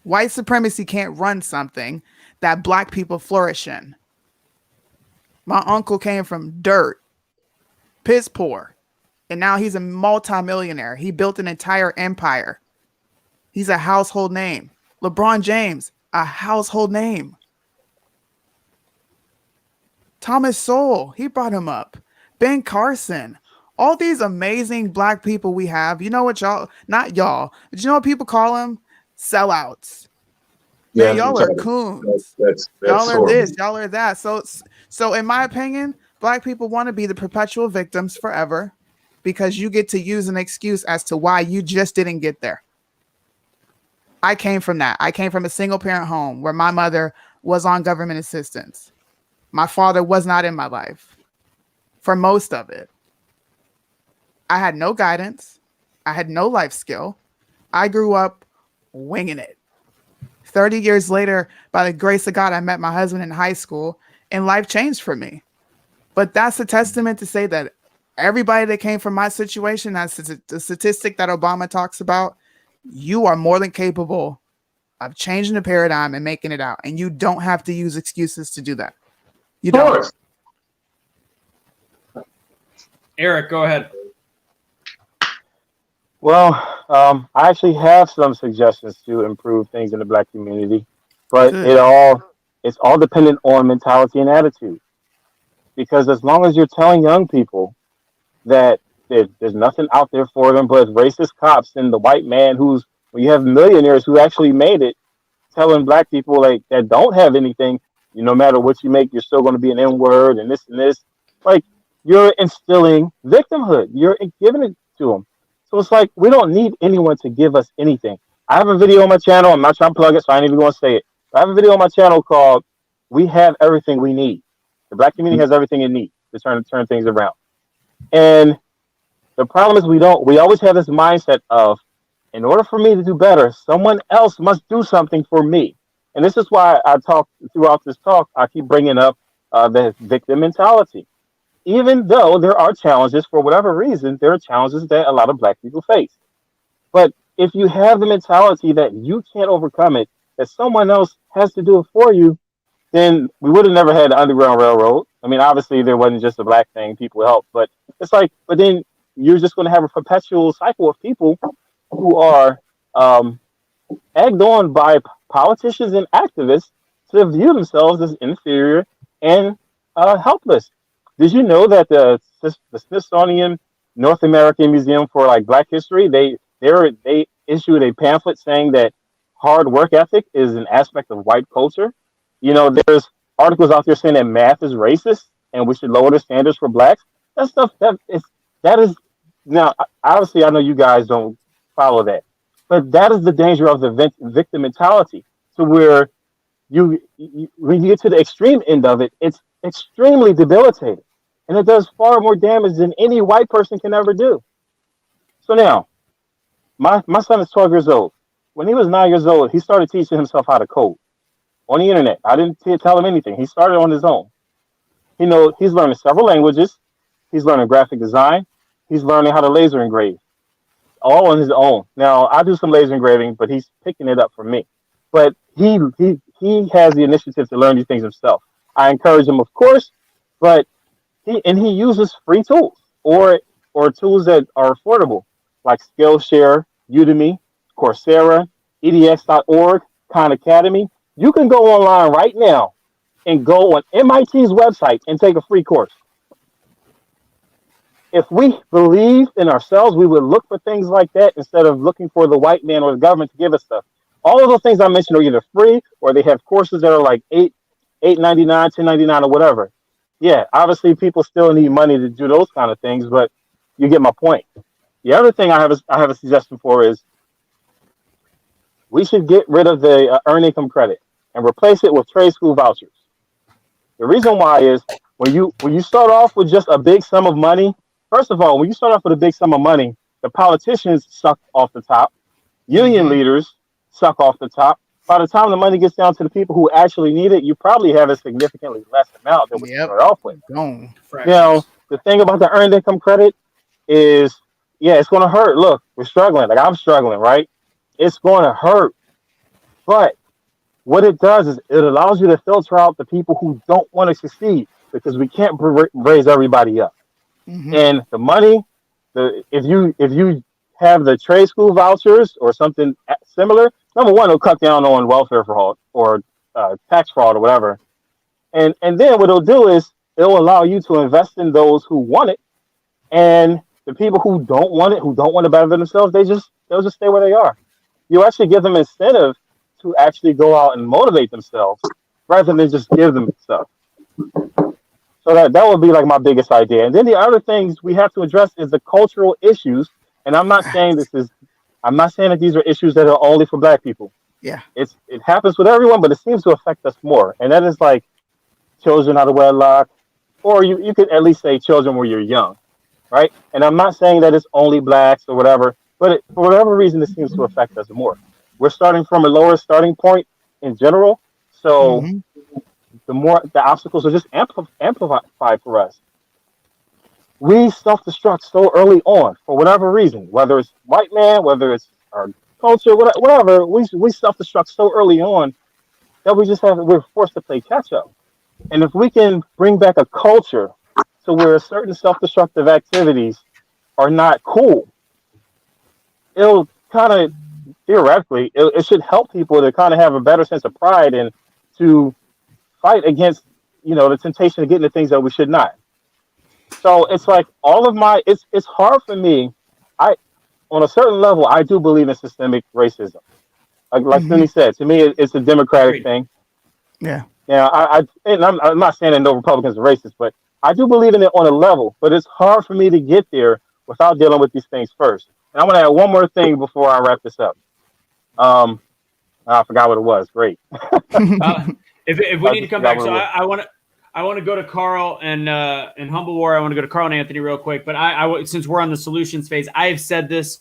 White supremacy can't run something that black people flourish in. My uncle came from dirt, piss poor, and now he's a multimillionaire. He built an entire empire. He's a household name. LeBron James, a household name. Thomas Sowell, he brought him up. Ben Carson, all these amazing black people we have. You know what y'all, not y'all, but you know what people call them? Sellouts. Man, y'all are coons. Y'all are this, y'all are that. So in my opinion, black people want to be the perpetual victims forever because you get to use an excuse as to why you just didn't get there. I came from that. I came from a single parent home where my mother was on government assistance. My father was not in my life for most of it. I had no guidance. I had no life skill. I grew up winging it. 30 years later, by the grace of God, I met my husband in high school and life changed for me. But that's a testament to say that everybody that came from my situation, that's the statistic that Obama talks about, you are more than capable of changing the paradigm and making it out. And you don't have to use excuses to do that. You don't. Eric, go ahead. Well, I actually have some suggestions to improve things in the black community, but it's all dependent on mentality and attitude. Because as long as you're telling young people that there's nothing out there for them but racist cops and the white man when you have millionaires who actually made it, telling black people like that don't have anything, no matter what you make, you're still going to be an N-word and this and this. Like, you're instilling victimhood. You're giving it to them. So it's like, we don't need anyone to give us anything. I have a video on my channel. I'm not trying to plug it, so I ain't even going to say it. But I have a video on my channel called "We Have Everything We Need." The black community has everything it needs to turn things around. And the problem is we always have this mindset of, in order for me to do better, someone else must do something for me. And this is why I talk throughout this talk, I keep bringing up the victim mentality. Even though there are challenges, for whatever reason, there are challenges that a lot of black people face. But if you have the mentality that you can't overcome it, that someone else has to do it for you, then we would have never had the Underground Railroad. I mean, obviously there wasn't just a black thing, people helped, but it's like, but then you're just going to have a perpetual cycle of people who are egged on by politicians and activists to view themselves as inferior and helpless. Did you know that the Smithsonian North American Museum for like Black History, they issued a pamphlet saying that hard work ethic is an aspect of white culture? There's articles out there saying that math is racist and we should lower the standards for blacks. That stuff that is now, obviously I know you guys don't follow that, but that is the danger of the victim mentality, to where when you get to the extreme end of it, it's extremely debilitating. And it does far more damage than any white person can ever do. So now, my son is 12 years old. When he was 9 years old, he started teaching himself how to code on the internet. I didn't tell him anything. He started on his own. He's learning several languages. He's learning graphic design. He's learning how to laser engrave, all on his own. Now, I do some laser engraving, but he's picking it up from me. But he has the initiative to learn these things himself. I encourage him, of course, but he uses free tools or tools that are affordable, like Skillshare, Udemy, Coursera, edx.org, Khan Academy. You can go online right now and go on MIT's website and take a free course. If we believe in ourselves, we would look for things like that instead of looking for the white man or the government to give us stuff. All of those things I mentioned are either free or they have courses that are like $8.99, $10.99, or whatever. Yeah, obviously people still need money to do those kind of things, but you get my point. The other thing I have a suggestion for is we should get rid of the earned income credit and replace it with trade school vouchers. The reason why is when you start off with just a big sum of money, first of all, when you start off with a big sum of money, the politicians suck off the top, union leaders suck off the top, by the time the money gets down to the people who actually need it, you probably have a significantly less amount than what you start off with. Gone. You know, the thing about the earned income credit is, yeah, it's going to hurt. Look, we're struggling. Like, I'm struggling, right? It's going to hurt. But what it does is it allows you to filter out the people who don't want to succeed, because we can't raise everybody up. And the money, if you have the trade school vouchers or something similar, number one, it'll cut down on welfare fraud or tax fraud or whatever. And then what it'll do is it'll allow you to invest in those who want it, and the people who don't want it, who don't want to better themselves, they'll just stay where they are. You actually give them incentive to actually go out and motivate themselves rather than just give them stuff. So that would be like my biggest idea. And then the other things we have to address is the cultural issues. And I'm not saying that these are issues that are only for Black people. Yeah. It happens with everyone, but it seems to affect us more. And that is like children out of wedlock, or you could at least say children when you're young, right? And I'm not saying that it's only Blacks or whatever, but for whatever reason, it seems to affect us more. We're starting from a lower starting point in general. So the more the obstacles are just amplified for us. We self-destruct so early on for whatever reason, whether it's white man, whether it's our culture, whatever. We self-destruct so early on that we're forced to play catch up. And if we can bring back a culture to where certain self-destructive activities are not cool, it'll kind of theoretically it should help people to kind of have a better sense of pride and to fight against, the temptation to get into things that we should not. So it's like it's hard for me. On a certain level, I do believe in systemic racism. Like Soonie said, to me, it's a democratic thing. Yeah. Yeah. I'm not saying that no Republicans are racist, but I do believe in it on a level. But it's hard for me to get there without dealing with these things first. And I want to add one more thing before I wrap this up. I forgot what it was. Great. If we need to come back, so I want to go to Carl and in Humble War. I want to go to Carl and Anthony real quick. But I since we're on the solutions phase, I have said this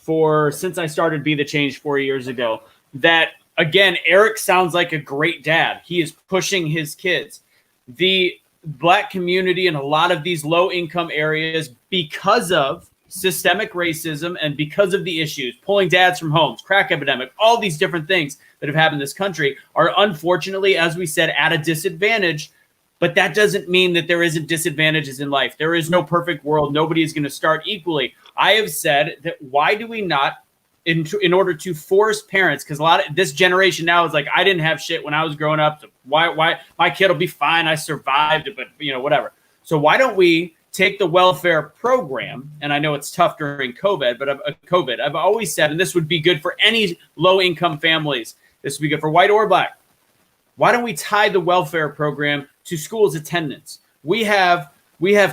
since I started Be the Change 4 years ago. That again, Eric sounds like a great dad. He is pushing his kids. The Black community in a lot of these low income areas, because of systemic racism and because of the issues, pulling dads from homes, crack epidemic, all these different things that have happened in this country are unfortunately, as we said, at a disadvantage. But that doesn't mean that there isn't disadvantages in life. There is no perfect world. Nobody is going to start equally. I have said that why do we not, in order to force parents, because a lot of this generation now is like, I didn't have shit when I was growing up. So why my kid will be fine. I survived it, but whatever. So why don't we take the welfare program, and I know it's tough during COVID, but I've always said, and this would be good for any low-income families, this would be good for white or Black. Why don't we tie the welfare program to schools attendance? We have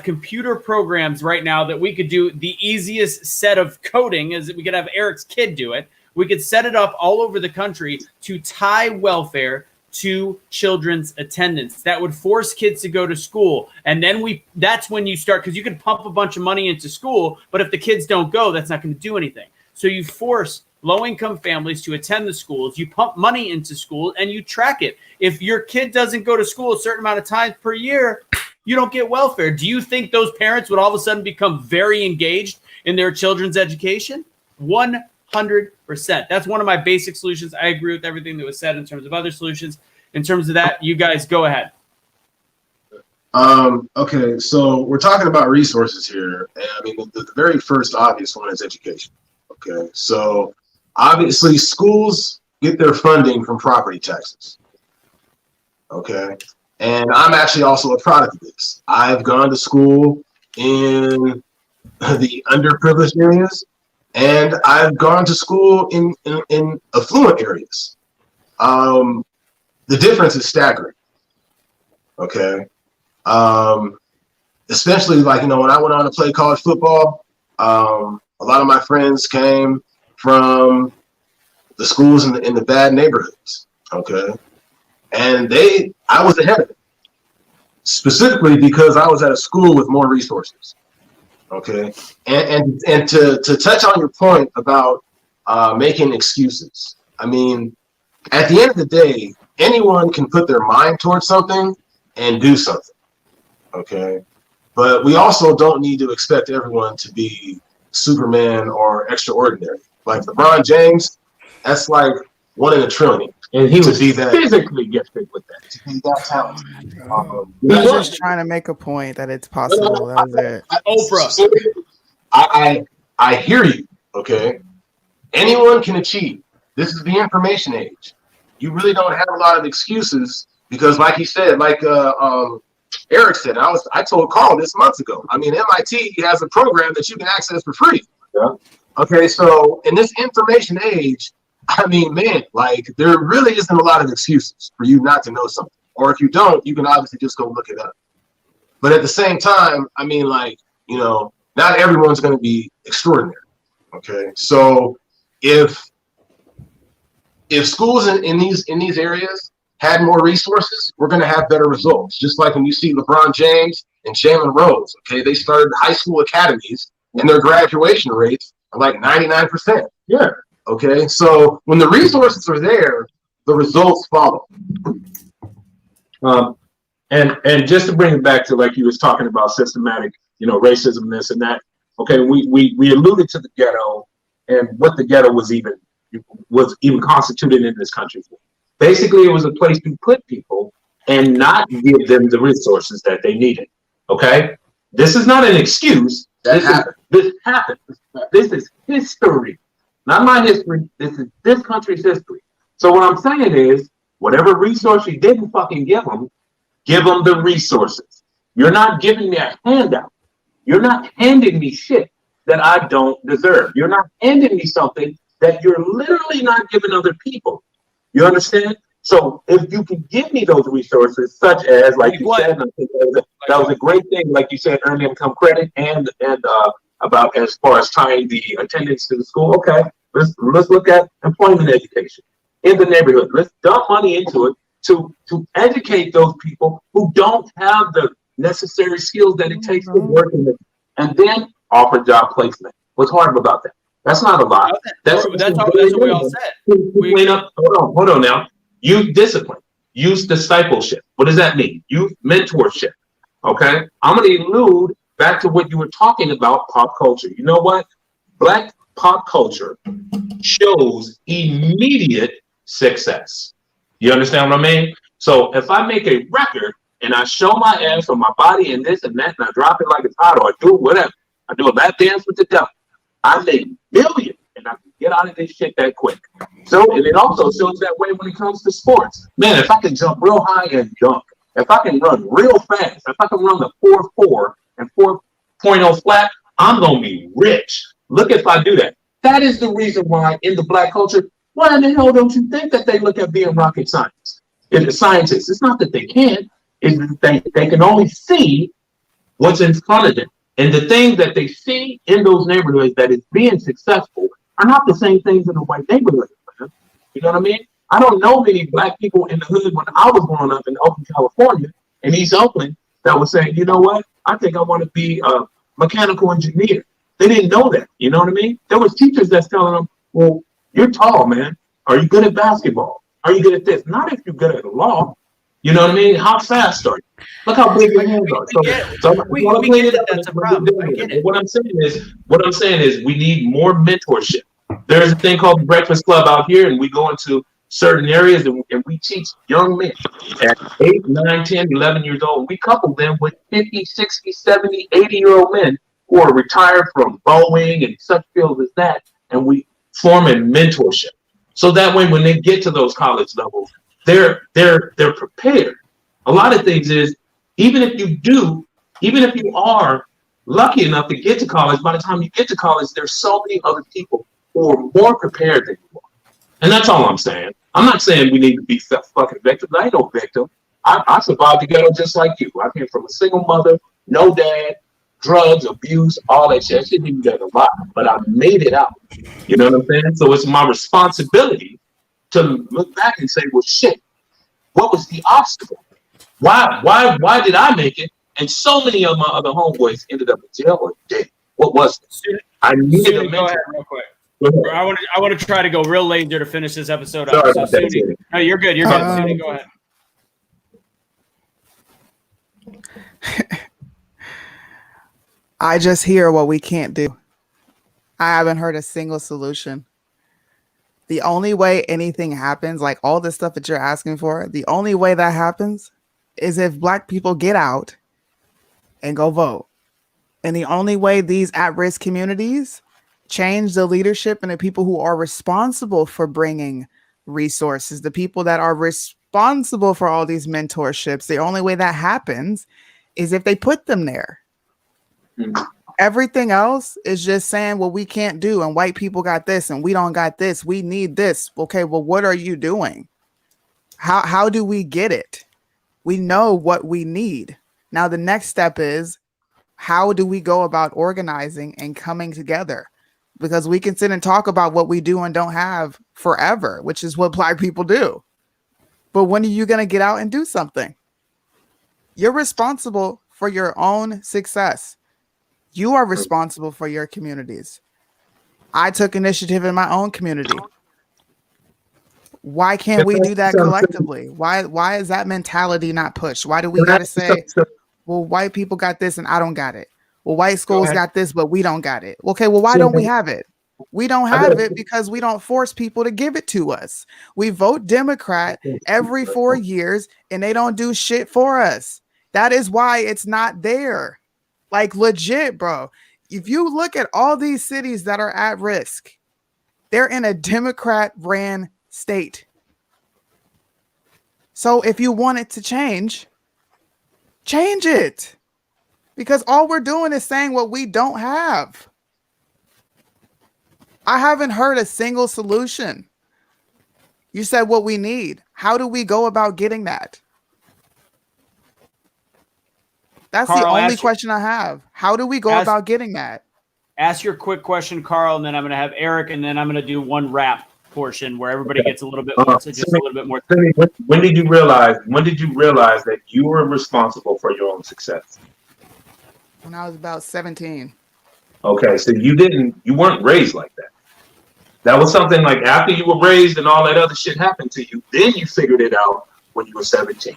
computer programs right now that we could do the easiest set of coding is that we could have Eric's kid do it. We could set it up all over the country to tie welfare to children's attendance. That would force kids to go to school. And then that's when you start, because you can pump a bunch of money into school, but if the kids don't go, that's not going to do anything. So you force low-income families to attend the schools, you pump money into school, and you track it. If your kid doesn't go to school a certain amount of times per year, you don't get welfare. Do you think those parents would all of a sudden become very engaged in their children's education? 100%. That's one of my basic solutions. I agree with everything that was said in terms of other solutions. In terms of that, you guys go ahead. Okay, so we're talking about resources here. And I mean, the very first obvious one is education. Okay, so obviously schools get their funding from property taxes. Okay, and I'm actually also a product of this. I've gone to school in the underprivileged areas, and I've gone to school in affluent areas. The difference is staggering. Okay, especially like when I went on to play college football, a lot of my friends came from the schools in the bad neighborhoods. Okay, and I was ahead of them, specifically because I was at a school with more resources. Okay, and to touch on your point about making excuses, I mean, at the end of the day, anyone can put their mind towards something and do something. Okay. But we also don't need to expect everyone to be Superman or extraordinary. Like LeBron James, that's like 1 in a trillion. And he was that physically gifted with that. To be that talented. He was just trying to make a point that it's possible. That was it. Oprah. I hear you. Okay. Anyone can achieve. This is the information age. You really don't have a lot of excuses because, like he said, like Eric said, I told Carl this months ago. I mean, MIT has a program that you can access for free. Yeah. Okay, so in this information age, I mean, man, like there really isn't a lot of excuses for you not to know something. Or if you don't, you can obviously just go look it up. But at the same time, I mean, like, you know, not everyone's going to be extraordinary. Okay, so if schools in these areas had more resources, we're going to have better results. Just like when you see LeBron James and Jalen Rose, okay, they started high school academies and their graduation rates are like 99%. Yeah. Okay, so when the resources are there, the results follow. And just to bring it back to like you was talking about systematic, you know, racism, this and that. Okay, we alluded to the ghetto and what the ghetto was even constituted in this country for. Basically, it was a place to put people and not give them the resources that they needed. Okay, this is not an excuse. This happened. This is history, not my history. This is this country's history. So what I'm saying is, whatever resource you didn't fucking give them the resources. You're not giving me a handout. You're not handing me shit that I don't deserve. You're not handing me something that you're literally not giving other people. You understand? So if you can give me those resources, such as, like you said, I think that was a great thing, like you said, earned income credit and about as far as tying the attendance to the school. Okay, let's look at employment education in the neighborhood. Let's dump money into it to educate those people who don't have the necessary skills that it takes to work in it, and then offer job placement. What's hard about that? That's not a lot. That's what we all said. Hold on now. Youth discipline, youth discipleship. What does that mean? Youth mentorship. Okay. I'm going to allude back to what you were talking about, pop culture. You know what? Black pop culture shows immediate success. You understand what I mean? So if I make a record and I show my ass or my body and this and that, and I drop it like it's hot, or I do whatever, I do a lap dance with the devil, I make millions, and I can get out of this shit that quick. So, and it also shows that way when it comes to sports. Man, if I can jump real high and dunk, if I can run real fast, if I can run the 4.4 and 4.0 flat, I'm going to be rich. Look if I do that. That is the reason why in the black culture, why in the hell don't you think that they look at being rocket scientists? It's not that they can't, it's that they can only see what's in front of them. And the things that they see in those neighborhoods that is being successful are not the same things in the white neighborhoods. Man. You know what I mean? I don't know many black people in the hood when I was growing up in Oakland, California, in East Oakland, that was saying, you know what? I think I want to be a mechanical engineer. They didn't know that. You know what I mean? There was teachers that's telling them, well, you're tall, man. Are you good at basketball? Are you good at this? Not if you're good at law. You know what I mean? How fast are you? Look how big your hands are. That's a problem. I get it. What I'm saying is we need more mentorship. There's a thing called the Breakfast Club out here, and we go into certain areas and we teach young men at 8, 9, 10, 11 years old. We couple them with 50, 60, 70, 80-year-old men who are retired from Boeing and such fields as that, and we form a mentorship. So that way, when they get to those college levels, they're prepared. A lot of things is, even if you are lucky enough to get to college, by the time you get to college, there's so many other people who are more prepared than you are. And that's all I'm saying. I'm not saying we need to be fucking victims. I ain't no victim. I survived the ghetto just like you. I came from a single mother, no dad, drugs, abuse, all that shit. I shouldn't even get a lot, but I made it out. You know what I'm saying? So it's my responsibility to look back and say, well, shit, what was the obstacle? Why did I make it? And so many of my other homeboys ended up in jail or dead. What was it? I needed a mentor. Go ahead real quick. I want to try to go real laser to finish this episode up. Sorry So, about that, Soonie, Soonie. no, you're good. You're good. Soonie, go ahead. I just hear what we can't do. I haven't heard a single solution. The only way anything happens, like all the stuff that you're asking for, the only way that happens is if Black people get out and go vote. And the only way these at-risk communities change the leadership and the people who are responsible for bringing resources, the people that are responsible for all these mentorships, the only way that happens is if they put them there. Mm-hmm. Everything else is just saying, well, we can't do, and white people got this, and we don't got this. We need this. Okay, well, what are you doing? How do we get it? We know what we need. Now, the next step is, how do we go about organizing and coming together? Because we can sit and talk about what we do and don't have forever, which is what Black people do. But when are you going to get out and do something? You're responsible for your own success. You are responsible for your communities. I took initiative in my own community. Why can't we do that collectively? Why is that mentality not pushed? Why do we got to say, well, white people got this and I don't got it? Well, white schools got this, but we don't got it. Okay, well, why don't we have it? We don't have it because we don't force people to give it to us. We vote Democrat every 4 years and they don't do shit for us. That is why it's not there. Like legit, bro. If you look at all these cities that are at risk, they're in a Democrat-ran state. So if you want it to change it. Because all we're doing is saying what we don't have. I haven't heard a single solution. You said what we need. How do we go about getting that? That's Carl, the only question I have. How do we go about getting that? Ask your quick question, Carl, and then I'm going to have Eric, and then I'm going to do one wrap portion where everybody gets a little bit more. So just a little bit more. When did you realize that you were responsible for your own success? When I was about 17. Okay, so you weren't raised like that. That was something like after you were raised and all that other shit happened to you, then you figured it out when you were 17.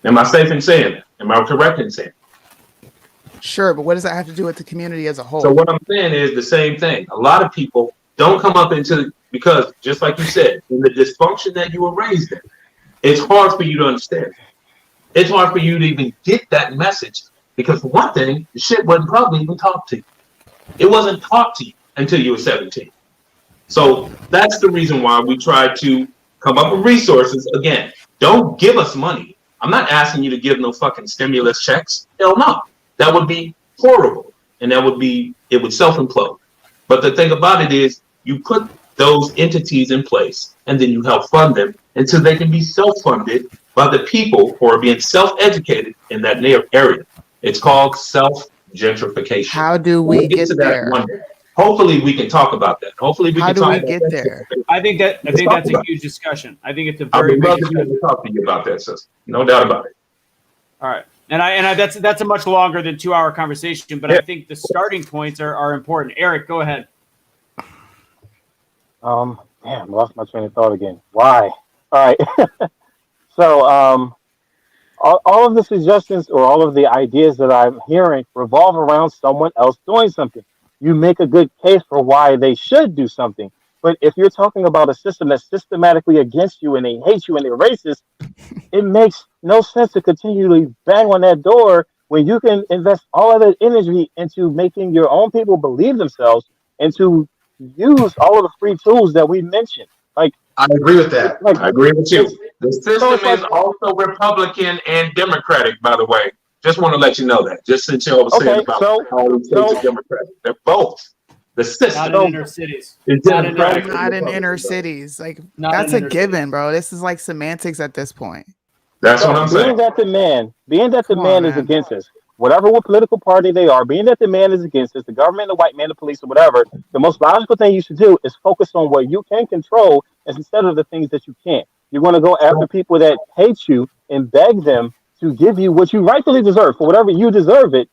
Am I safe in saying that? Am I correct in saying that? Sure, but what does that have to do with the community as a whole? So what I'm saying is the same thing. A lot of people don't come up because just like you said, in the dysfunction that you were raised in, it's hard for you to understand. It's hard for you to even get that message because for one thing, the shit wasn't probably even taught to you. It wasn't taught to you until you were 17. So that's the reason why we try to come up with resources. Again, don't give us money. I'm not asking you to give no fucking stimulus checks. Hell no. That would be horrible. And it would self-implode. But the thing about it is you put those entities in place and then you help fund them until they can be self-funded by the people who are being self-educated in that area. It's called self-gentrification. How do we get to there? One day. Hopefully we can talk about that. Hopefully we can talk about that. How do we get there? I think that's a huge discussion. I think it's a very big discussion. I'd love to talk to you about that, sister. No doubt about it. All right. And that's a much longer than 2-hour conversation, but I think the starting points are important. Eric, go ahead. Damn, lost my train of thought again. Why? All right. So all of the suggestions or all of the ideas that I'm hearing revolve around someone else doing something. You make a good case for why they should do something. But if you're talking about a system that's systematically against you and they hate you and they're racist, it makes no sense to continually bang on that door when you can invest all of that energy into making your own people believe themselves and to use all of the free tools that we mentioned. Like, I agree with that. I agree with you. The system is also Republican and Democratic, by the way. Just want to let you know that. Just since y'all was saying about all the states are Democratic. They're both. The system. Not in inner cities. Not in inner cities. Like that's a given, bro. This is like semantics at this point. That's what I'm saying. Being that the man is against us, whatever political party they are, being that the man is against us, the government, the white man, the police, or whatever, the most logical thing you should do is focus on what you can control instead of the things that you can't. You're going to go after people that hate you and beg them to give you what you rightfully deserve for whatever you deserve it,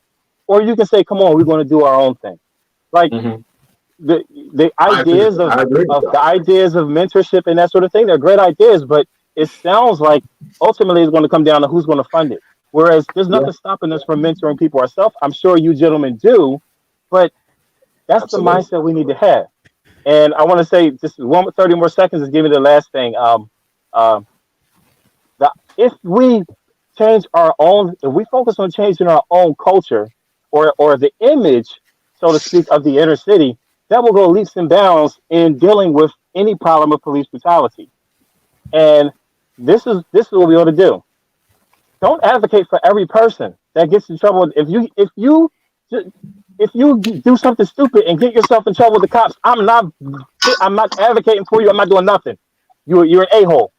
or you can say, come on, we're going to do our own thing. Like, the ideas of the ideas of mentorship and that sort of thing, they're great ideas, but it sounds like ultimately it's going to come down to who's going to fund it. Whereas there's nothing stopping us from mentoring people ourselves. I'm sure you gentlemen do, but that's the mindset we need to have. And I want to say just 30 more seconds is giving me the last thing. If we change our own, if we focus on changing our own culture or the image, so to speak, of the inner city, that will go leaps and bounds in dealing with any problem of police brutality. And this is what we ought to do. Don't advocate for every person that gets in trouble. If you do something stupid and get yourself in trouble with the cops, I'm not advocating for you. I'm not doing nothing. You're an a-hole.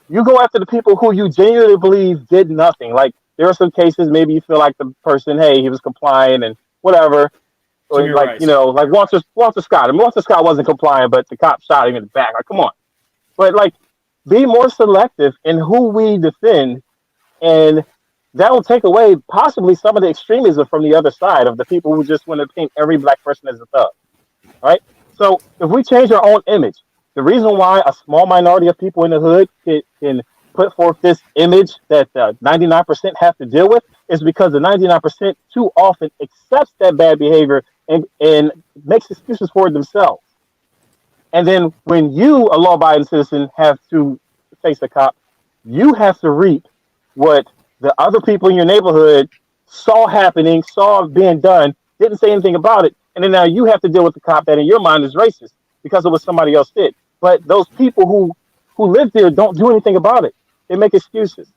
You go after the people who you genuinely believe did nothing. Like there are some cases, maybe you feel like the person, hey, he was compliant and whatever. Or like right. Like Walter Scott. I mean, Walter Scott wasn't compliant, but the cop shot him in the back. Like, come on. But like, be more selective in who we defend, and that will take away possibly some of the extremism from the other side of the people who just want to paint every black person as a thug. Right? So if we change our own image, the reason why a small minority of people in the hood can put forth this image that 99% have to deal with is because the 99% too often accepts that bad behavior and makes excuses for it themselves. And then when you, a law-abiding citizen, have to face a cop, you have to reap what the other people in your neighborhood saw happening, saw being done, didn't say anything about it, and then now you have to deal with the cop that in your mind is racist because of what somebody else did. But those people who live there don't do anything about it. They make excuses.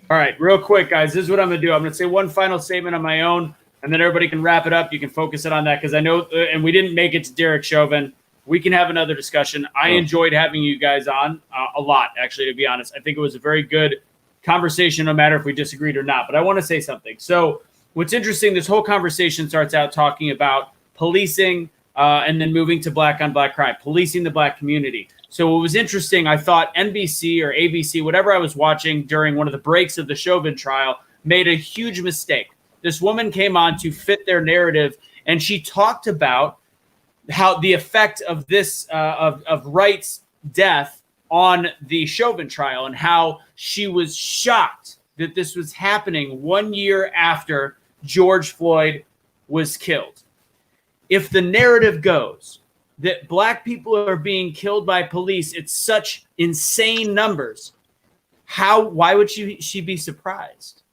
All right, real quick, guys, this is what I'm going to do. I'm going to say one final statement on my own, and then everybody can wrap it up. You can focus it on that because I know, and we didn't make it to Derek Chauvin. We can have another discussion. I enjoyed having you guys on a lot, actually, to be honest. I think it was a very good conversation, no matter if we disagreed or not. But I want to say something. So what's interesting, this whole conversation starts out talking about policing and then moving to black on black crime, policing the black community. So what was interesting, I thought NBC or ABC, whatever I was watching during one of the breaks of the Chauvin trial, made a huge mistake. This woman came on to fit their narrative, and she talked about how the effect of this of Wright's death on the Chauvin trial and how she was shocked that this was happening 1 year after George Floyd was killed. If the narrative goes that black people are being killed by police, it's such insane numbers, why would she be surprised?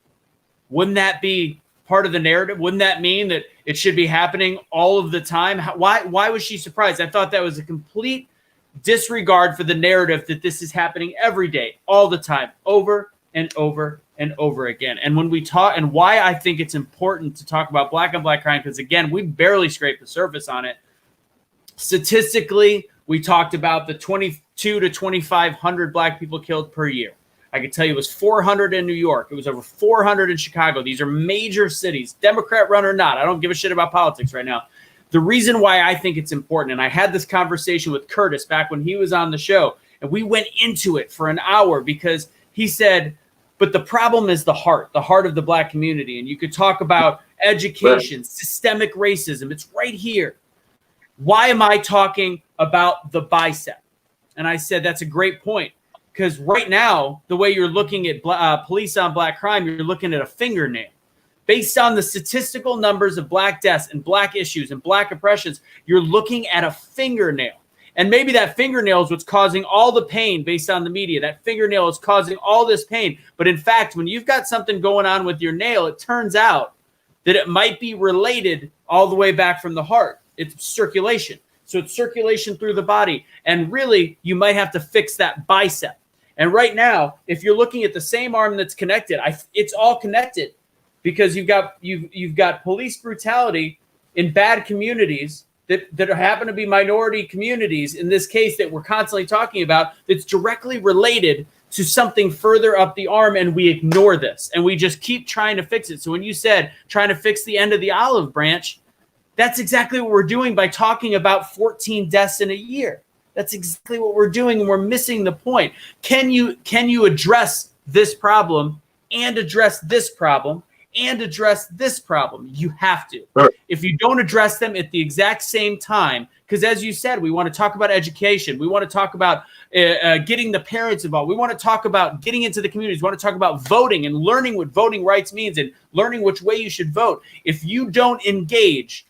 Wouldn't that be part of the narrative? Wouldn't that mean that it should be happening all of the time? Why was she surprised? I thought that was a complete disregard for the narrative that this is happening every day, all the time, over and over and over again. And when we talk, and why I think it's important to talk about black on black crime, because again, we barely scraped the surface on it. Statistically, we talked about the 22 to 2,500 black people killed per year. I can tell you it was 400 in New York. It was over 400 in Chicago. These are major cities, Democrat run or not. I don't give a shit about politics right now. The reason why I think it's important, and I had this conversation with Curtis back when he was on the show, and we went into it for an hour because he said, but the problem is the heart of the black community. And you could talk about education, systemic racism. It's right here. Why am I talking about the bicep? And I said, that's a great point. Because right now, the way you're looking at police on black crime, you're looking at a fingernail. Based on the statistical numbers of black deaths and black issues and black oppressions, you're looking at a fingernail. And maybe that fingernail is what's causing all the pain based on the media. That fingernail is causing all this pain. But in fact, when you've got something going on with your nail, it turns out that it might be related all the way back from the heart. It's circulation. So it's circulation through the body. And really, you might have to fix that bicep. And right now, if you're looking at the same arm that's connected, it's all connected because you've got police brutality in bad communities that happen to be minority communities in this case that we're constantly talking about that's directly related to something further up the arm, and we ignore this and we just keep trying to fix it. So when you said trying to fix the end of the olive branch, that's exactly what we're doing by talking about 14 deaths in a year. That's exactly what we're doing, and we're missing the point. Can you address this problem and address this problem and address this problem. You have to. Sure. If you don't address them at the exact same time, because as you said, we want to talk about education. We want to talk about getting the parents involved. We want to talk about getting into the communities. We want to talk about voting and learning what voting rights means and learning which way you should vote. If you don't engage,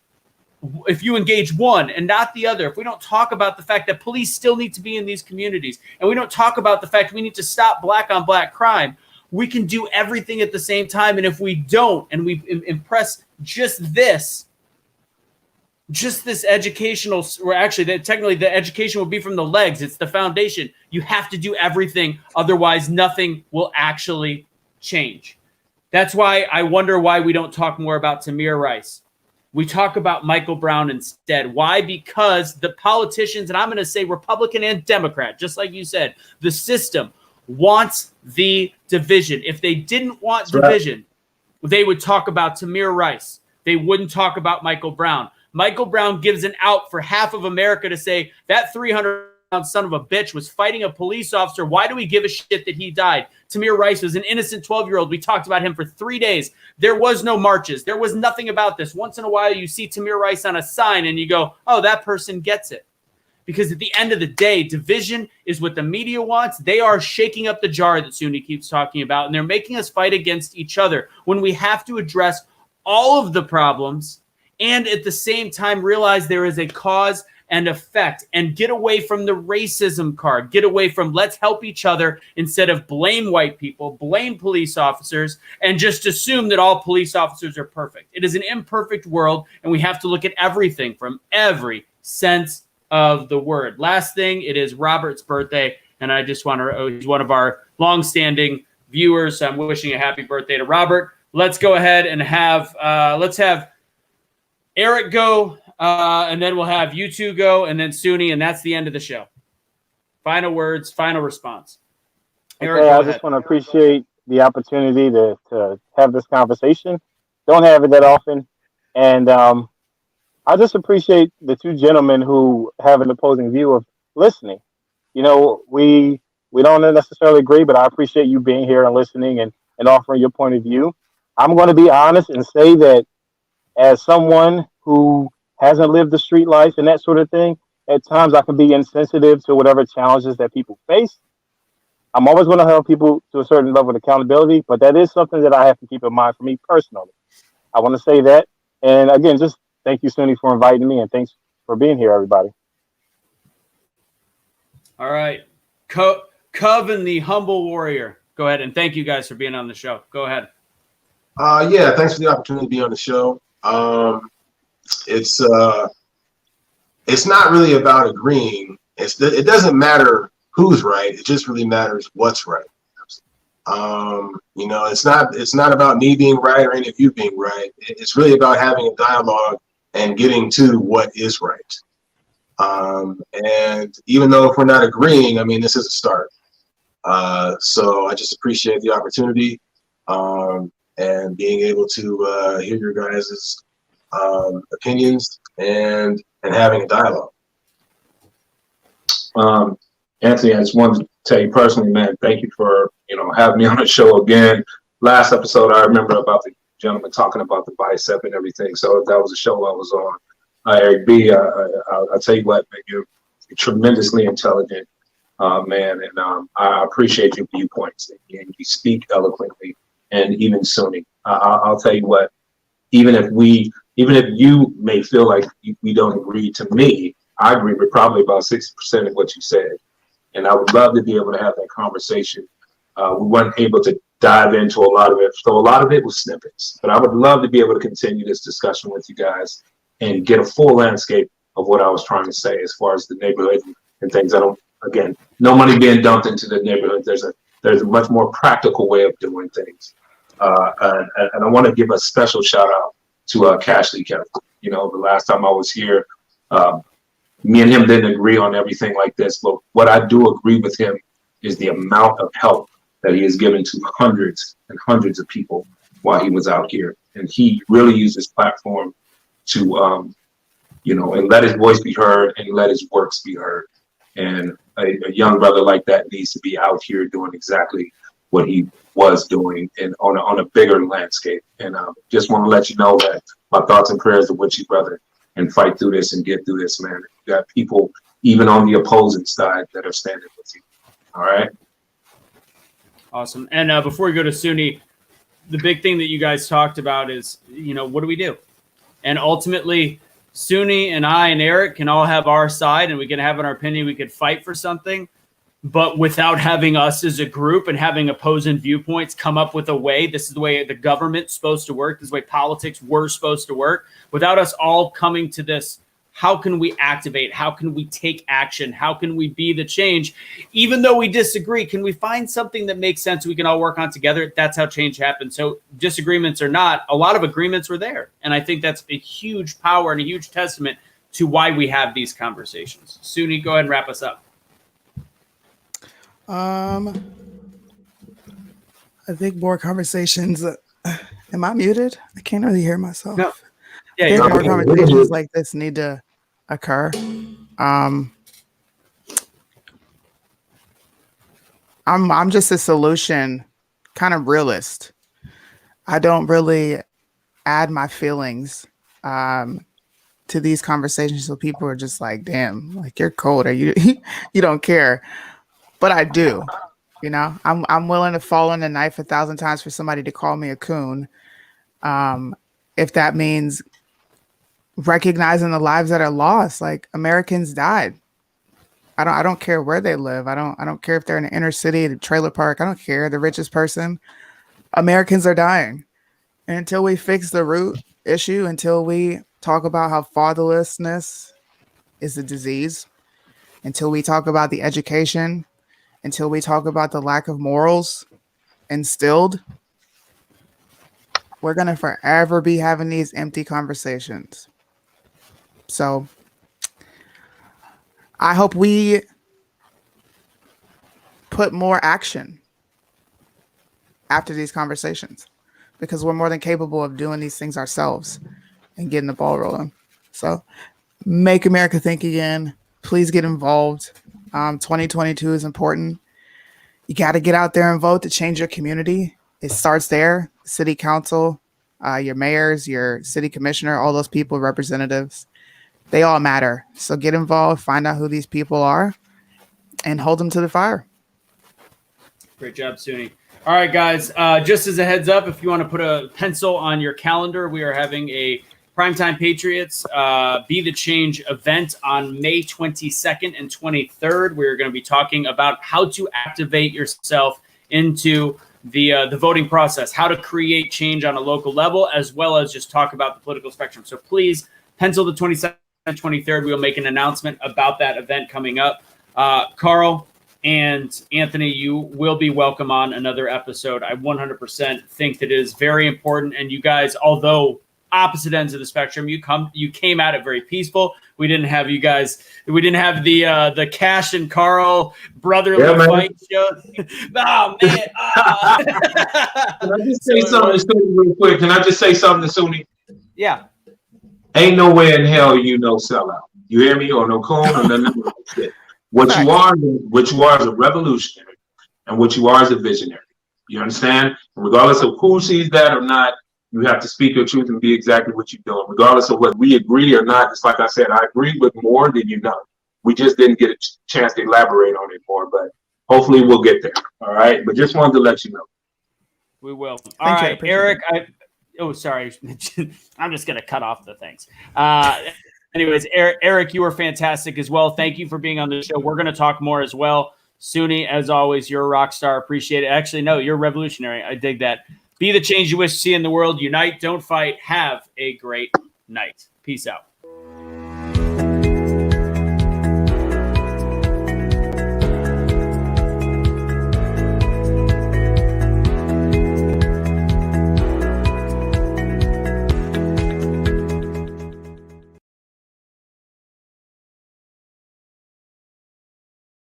if you engage one and not the other, if we don't talk about the fact that police still need to be in these communities, and we don't talk about the fact we need to stop black on black crime, we can do everything at the same time. And if we don't, and we impress just this educational, or actually technically the education will be from the legs. It's the foundation. You have to do everything. Otherwise, nothing will actually change. That's why I wonder why we don't talk more about Tamir Rice. We talk about Michael Brown instead. Why? Because the politicians, and I'm going to say Republican and Democrat, just like you said, the system wants the division. If they didn't want division, they would talk about Tamir Rice. They wouldn't talk about Michael Brown. Michael Brown gives an out for half of America to say that 300-pound son of a bitch was fighting a police officer. Why do we give a shit that he died? Tamir Rice was an innocent 12-year-old. We talked about him for 3 days. There was no marches. There was nothing about this. Once in a while, you see Tamir Rice on a sign and you go, oh, that person gets it. Because at the end of the day, division is what the media wants. They are shaking up the jar that Soonie keeps talking about, and they're making us fight against each other when we have to address all of the problems and at the same time realize there is a cause and effect, and get away from the racism card. Get away from let's help each other instead of blame white people, blame police officers, and just assume that all police officers are perfect. It is an imperfect world, and we have to look at everything from every sense of the word. Last thing, it is Robert's birthday, and I just want to, he's one of our longstanding viewers, so I'm wishing a happy birthday to Robert. Let's go ahead and have, let's have Eric go, and then we'll have you two go, and then Soonie, and that's the end of the show. Final words, final response. Eric, I just want to appreciate the opportunity to have this conversation. Don't have it that often. And I just appreciate the two gentlemen who have an opposing view of listening. You know, we don't necessarily agree, but I appreciate you being here and listening and offering your point of view. I'm going to be honest and say that as someone who hasn't lived the street life and that sort of thing, at times I can be insensitive to whatever challenges that people face. I'm always going to help people to a certain level of accountability, but that is something that I have to keep in mind for me personally. I want to say that. And again, just thank you, Soonie, for inviting me, and thanks for being here, everybody. All right. Covington, the humble warrior. Go ahead, and thank you guys for being on the show. Go ahead. Yeah, thanks for the opportunity to be on the show. It's not really about agreeing. It doesn't matter who's right. It just really matters what's right. You know, it's not about me being right or any of you being right. It's really about having a dialogue and getting to what is right. And even though if we're not agreeing, I mean, this is a start. So I just appreciate the opportunity and being able to hear your guys' opinions and having a dialogue. Anthony, I just wanted to tell you personally, man, thank you for, having me on the show again. Last episode, I remember about the gentleman talking about the bicep and everything. So that was a show I was on. Eric B, I'll tell you what, man, you're tremendously intelligent, man, and I appreciate your viewpoints. And you speak eloquently, and even Soonie. I'll tell you what, even if you may feel like we don't agree, to me, I agree with probably about 60% of what you said. And I would love to be able to have that conversation. We weren't able to dive into a lot of it. So a lot of it was snippets, but I would love to be able to continue this discussion with you guys and get a full landscape of what I was trying to say as far as the neighborhood and things. No money being dumped into the neighborhood. There's a much more practical way of doing things. And I want to give a special shout out to Cashley Kevin. The last time I was here, me and him didn't agree on everything like this, but what I do agree with him is the amount of help that he has given to hundreds and hundreds of people while he was out here. And he really used his platform to, and let his voice be heard and let his works be heard. And a young brother like that needs to be out here doing exactly what he was doing and on a bigger landscape. And just want to let you know that my thoughts and prayers are with you, brother, and fight through this and get through this, man. You got people even on the opposing side that are standing with you. All right. Awesome. And before we go to Soonie, the big thing that you guys talked about is, what do we do? And ultimately, Soonie and I and Eric can all have our side and we can have our opinion. We could fight for something, but without having us as a group and having opposing viewpoints come up with a way, this is the way the government's supposed to work, this is the way politics were supposed to work. Without us all coming to this, how can we activate? How can we take action? How can we be the change? Even though we disagree, can we find something that makes sense we can all work on together? That's how change happens. So disagreements or not, a lot of agreements were there. And I think that's a huge power and a huge testament to why we have these conversations. Soonie, go ahead and wrap us up. I think more conversations. Am I muted? I can't really hear myself. No. Yeah, I think more conversations like this need to occur. I'm just a solution kind of realist. I don't really add my feelings to these conversations, so people are just like, "Damn, like you're cold, or you you don't care." But I do. I'm willing to fall on the knife 1,000 times for somebody to call me a coon, if that means recognizing the lives that are lost. Like, Americans died. I don't care where they live. I don't care if they're in the inner city, the trailer park. I don't care. The richest person. Americans are dying. And until we fix the root issue, until we talk about how fatherlessness is a disease, until we talk about the education, until we talk about the lack of morals instilled, we're going to forever be having these empty conversations. So I hope we put more action after these conversations, because we're more than capable of doing these things ourselves and getting the ball rolling. So make America think again. Please get involved. 2022 is important. You got to get out there and vote to change your community. It starts there. City council, your mayors, your city commissioner, all those people, representatives, they all matter. So get involved, find out who these people are, and hold them to the fire. Great job, Soonie. All right, guys, just as a heads up, if you want to put a pencil on your calendar, we are having a Primetime Patriots Be the Change event on May 22nd and 23rd. We're going to be talking about how to activate yourself into the voting process, how to create change on a local level, as well as just talk about the political spectrum. So please pencil the 22nd and 23rd. We'll make an announcement about that event coming up. Carl and Anthony, you will be welcome on another episode. I 100% think that it is very important. And you guys, although opposite ends of the spectrum, you came at it very peaceful. We didn't have you guys. We didn't have the Cash and Carl brotherly fight show. Oh man! Can I just say something to Soonie real quick? Can I just say something to Soonie? Yeah. Ain't no way in hell you no sellout. You hear me? Or no cone or nothing of that shit. What you are is a revolutionary, and what you are is a visionary. You understand? And regardless of who sees that or not, you have to speak your truth and be exactly what you're doing. Regardless of what we agree or not, just like I said, I agree with more than you know. We just didn't get a chance to elaborate on it more, but hopefully we'll get there. All right? But just wanted to let you know. We will. All right, Eric. Sorry. I'm just going to cut off the things. Anyways, Eric, you were fantastic as well. Thank you for being on the show. We're going to talk more as well. Soonie, as always, you're a rock star. Appreciate it. Actually, no, you're revolutionary. I dig that. Be the change you wish to see in the world. Unite, don't fight. Have a great night. Peace out.